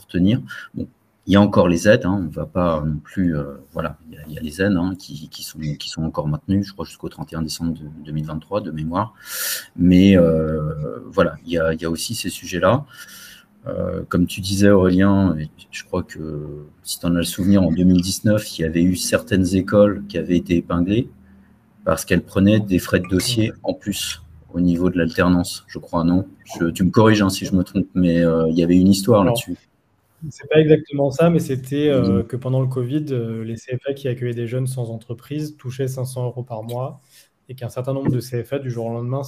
tenir. Bon, il y a encore les aides, on ne va pas non plus, il y a les aides qui sont encore maintenues, je crois jusqu'au 31 décembre 2023 de mémoire. Mais voilà, il y a aussi ces sujets-là. Comme tu disais Aurélien, je crois que si tu en as le souvenir, en 2019, il y avait eu certaines écoles qui avaient été épinglées parce qu'elles prenaient des frais de dossier en plus au niveau de l'alternance, je crois, non? Tu me corriges si je me trompe, mais il y avait une histoire là-dessus. C'est pas exactement ça, mais c'était que pendant le Covid, les CFA qui accueillaient des jeunes sans entreprise touchaient 500 € par mois et qu'un certain nombre de CFA du jour au lendemain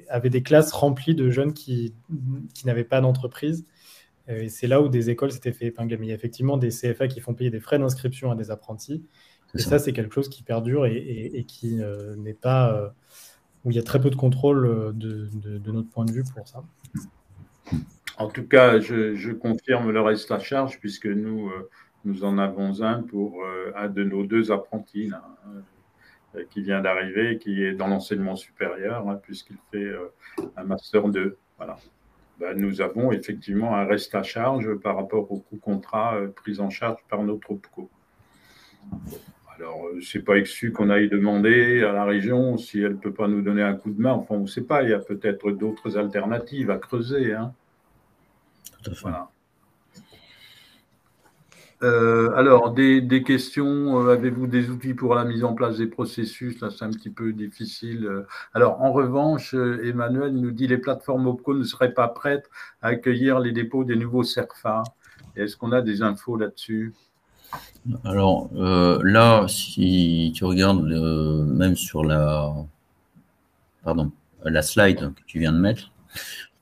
avaient des classes remplies de jeunes qui n'avaient pas d'entreprise. Et c'est là où des écoles s'étaient fait épingler. Mais il y a effectivement des CFA qui font payer des frais d'inscription à des apprentis. Et ça, c'est quelque chose qui perdure et qui n'est pas où il y a très peu de contrôle de notre point de vue pour ça. En tout cas, je confirme le reste à charge, puisque nous en avons un pour un de nos 2 apprentis là, qui vient d'arriver, qui est dans l'enseignement supérieur, hein, puisqu'il fait un master 2. Voilà. Ben, nous avons effectivement un reste à charge par rapport au coût contrat pris en charge par notre OPCO. Alors, ce n'est pas exclu qu'on aille demander à la région si elle ne peut pas nous donner un coup de main. Enfin, on ne sait pas, il y a peut-être d'autres alternatives à creuser. Hein. Tout à fait. Voilà. Alors, des questions, avez-vous des outils pour la mise en place des processus? Là, c'est un petit peu difficile. Alors, en revanche, Emmanuel nous dit les plateformes OPCO ne seraient pas prêtes à accueillir les dépôts des nouveaux CERFA. Est-ce qu'on a des infos là-dessus? Alors, là, si tu regardes même sur la slide que tu viens de mettre,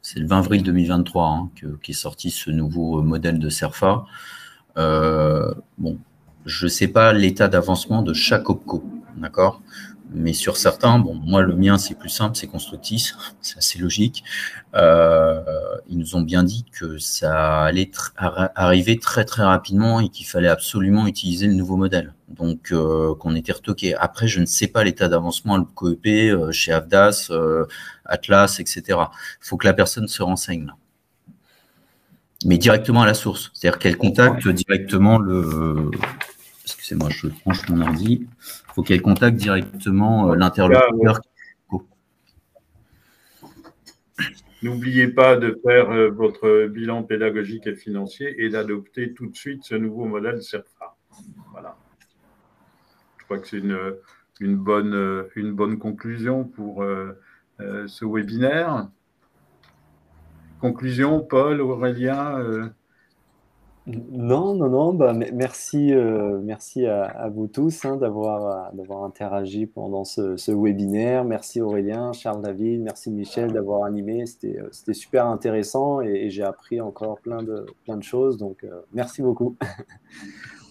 c'est le 20 avril 2023 hein, qu'est sorti ce nouveau modèle de CERFA. Bon, je ne sais pas l'état d'avancement de chaque OPCO, d'accord? Mais sur certains, bon, moi le mien c'est plus simple, c'est Constructis, c'est assez logique. Ils nous ont bien dit que ça allait arriver très très rapidement et qu'il fallait absolument utiliser le nouveau modèle. Donc qu'on était retoqué. Après, je ne sais pas l'état d'avancement à l'OPCO EP, chez Avdas, Atlas, etc. Il faut que la personne se renseigne là. Mais directement à la source, c'est-à-dire qu'elle contacte directement le. Excusez-moi, je branche mon ordi. Il faut qu'elle contacte directement l'interlocuteur. N'oubliez pas de faire votre bilan pédagogique et financier et d'adopter tout de suite ce nouveau modèle CERFA. Voilà. Je crois que c'est une bonne conclusion pour ce webinaire. Conclusion, Paul, Aurélien Non. Bah, merci à vous tous hein, d'avoir interagi pendant ce webinaire. Merci Aurélien, Charles David, merci Michel d'avoir animé. C'était super intéressant et j'ai appris encore plein de choses. Donc, merci beaucoup.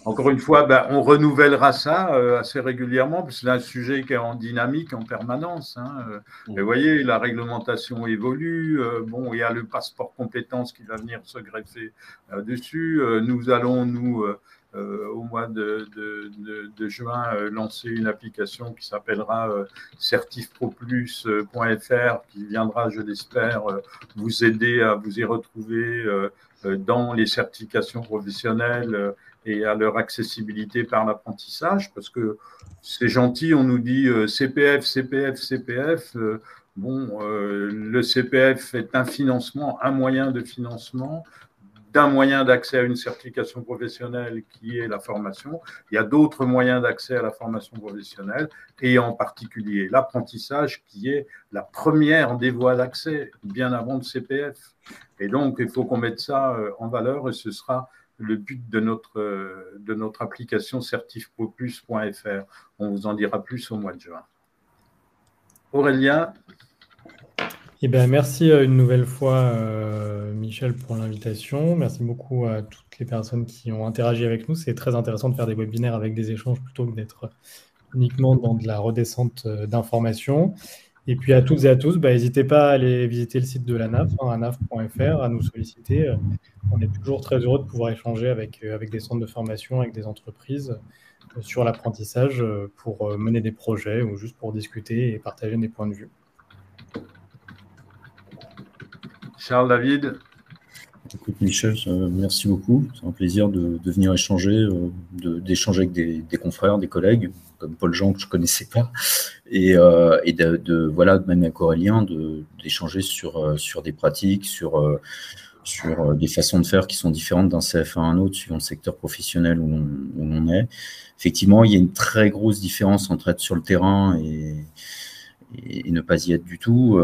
Encore une fois, on renouvellera ça assez régulièrement, parce que c'est un sujet qui est en dynamique en permanence. Hein. Vous voyez, la réglementation évolue. Bon, il y a le passeport compétences qui va venir se greffer dessus. Nous allons, au mois de juin, lancer une application qui s'appellera certifproplus.fr, qui viendra, je l'espère, vous aider à vous y retrouver dans les certifications professionnelles et à leur accessibilité par l'apprentissage, parce que c'est gentil, on nous dit CPF. Le CPF est un financement, un moyen de financement d'un moyen d'accès à une certification professionnelle qui est la formation. Il y a d'autres moyens d'accès à la formation professionnelle, et en particulier l'apprentissage qui est la première des voies d'accès, bien avant le CPF. Et donc, il faut qu'on mette ça en valeur, et ce sera le but de notre application certifproplus.fr. On vous en dira plus au mois de juin. Aurélien? Eh bien, merci une nouvelle fois, Michel, pour l'invitation. Merci beaucoup à toutes les personnes qui ont interagi avec nous. C'est très intéressant de faire des webinaires avec des échanges plutôt que d'être uniquement dans de la redescente d'informations. Et puis à toutes et à tous, n'hésitez pas à aller visiter le site de l'ANAF, anaf.fr, à nous solliciter. On est toujours très heureux de pouvoir échanger avec des centres de formation, avec des entreprises sur l'apprentissage pour mener des projets ou juste pour discuter et partager des points de vue. Charles David? Écoute, Michel, merci beaucoup. C'est un plaisir de venir échanger, d'échanger avec des confrères, des collègues, comme Paul Jean, que je ne connaissais pas, et voilà, même avec Aurélien, d'échanger sur des pratiques, sur des façons de faire qui sont différentes d'un CFA à un autre, suivant le secteur professionnel où on est. Effectivement, il y a une très grosse différence entre être sur le terrain et ne pas y être du tout.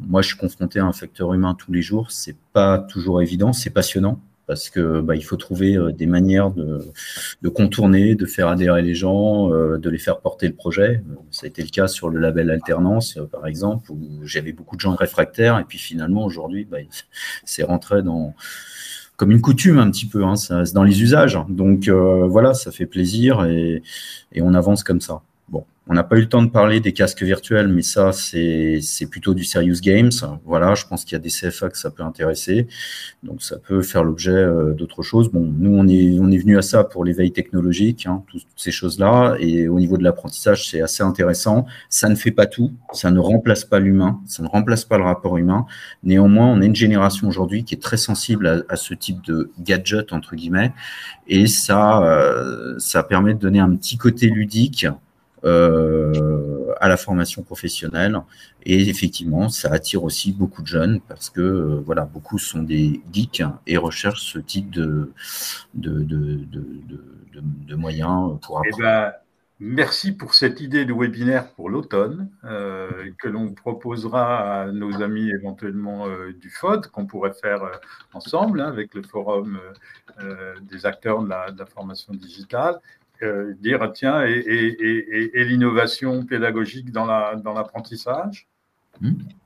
Moi, je suis confronté à un facteur humain tous les jours. C'est pas toujours évident, c'est passionnant parce que il faut trouver des manières de contourner, de faire adhérer les gens, de les faire porter le projet. Ça a été le cas sur le label alternance, par exemple, où j'avais beaucoup de gens réfractaires et puis finalement aujourd'hui, c'est rentré comme une coutume un petit peu, hein, c'est dans les usages. Donc voilà, ça fait plaisir et on avance comme ça. bon, on n'a pas eu le temps de parler des casques virtuels, mais ça, c'est plutôt du serious games. Voilà, je pense qu'il y a des CFA que ça peut intéresser. Donc, ça peut faire l'objet d'autres choses. Bon, nous, on est venu à ça pour l'éveil technologique, hein, toutes ces choses-là. Et au niveau de l'apprentissage, c'est assez intéressant. Ça ne fait pas tout. Ça ne remplace pas l'humain. Ça ne remplace pas le rapport humain. Néanmoins, on est une génération aujourd'hui qui est très sensible à ce type de gadget, entre guillemets. Et ça permet de donner un petit côté ludique à la formation professionnelle. Et effectivement, ça attire aussi beaucoup de jeunes parce que voilà, beaucoup sont des geeks et recherchent ce type de moyens pour apprendre. Merci pour cette idée de webinaire pour l'automne que l'on proposera à nos amis éventuellement du FOD, qu'on pourrait faire ensemble avec le forum des acteurs de la formation digitale. Dire tiens, et l'innovation pédagogique dans l'apprentissage,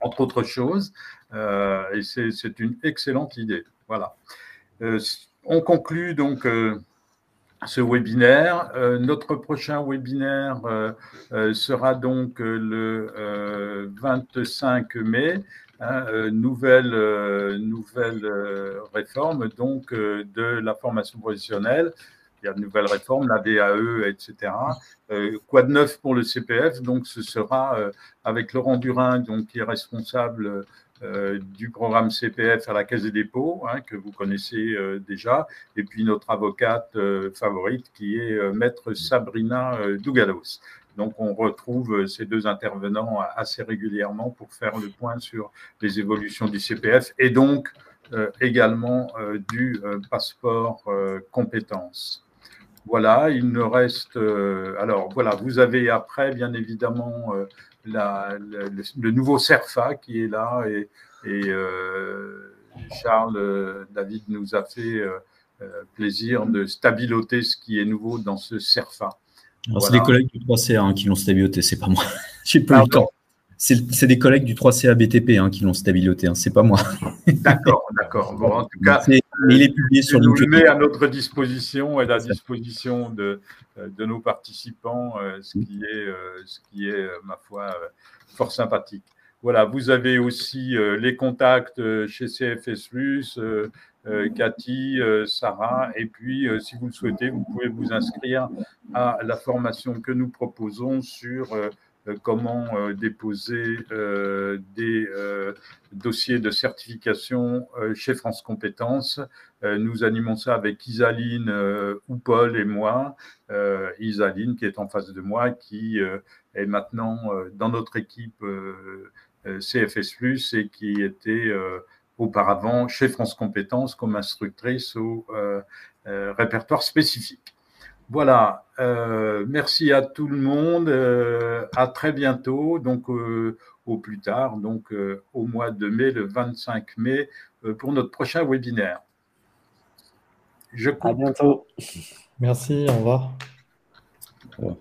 entre autres choses, et c'est une excellente idée. Voilà. On conclut donc ce webinaire. Notre prochain webinaire sera donc le 25 mai, nouvelle réforme donc de la formation professionnelle. Il y a de nouvelles réformes, la DAE, etc. Quoi de neuf pour le CPF? Donc, ce sera avec Laurent Durin, donc, qui est responsable du programme CPF à la Caisse des dépôts, hein, que vous connaissez déjà, et puis notre avocate favorite, qui est maître Sabrina Dougalos. Donc, on retrouve ces deux intervenants assez régulièrement pour faire le point sur les évolutions du CPF et donc également du passeport compétences. Voilà, il ne reste… alors, voilà, vous avez après, bien évidemment, le nouveau CERFA qui est là et Charles David nous a fait plaisir de stabiloter ce qui est nouveau dans ce CERFA. Voilà. C'est des collègues du 3CA qui l'ont stabiloté, c'est pas moi. J'ai pas eu le temps. C'est des collègues du 3CA BTP qui l'ont stabiloté, c'est pas moi. D'accord. Bon, en tout cas, il est publié sur nous LinkedIn. le met à notre disposition et à la disposition de nos participants, ce qui est, ma foi, fort sympathique. Voilà, vous avez aussi les contacts chez CFS+, Cathy, Sarah, et puis si vous le souhaitez, vous pouvez vous inscrire à la formation que nous proposons sur comment déposer des dossiers de certification chez France Compétences. Nous animons ça avec Isaline Oupol et moi. Isaline qui est en face de moi, qui est maintenant dans notre équipe CFS+, et qui était auparavant chez France Compétences comme instructrice au répertoire spécifique. Voilà, merci à tout le monde, à très bientôt, donc au plus tard, donc au mois de mai, le 25 mai, pour notre prochain webinaire. À bientôt. Merci, au revoir. Au revoir.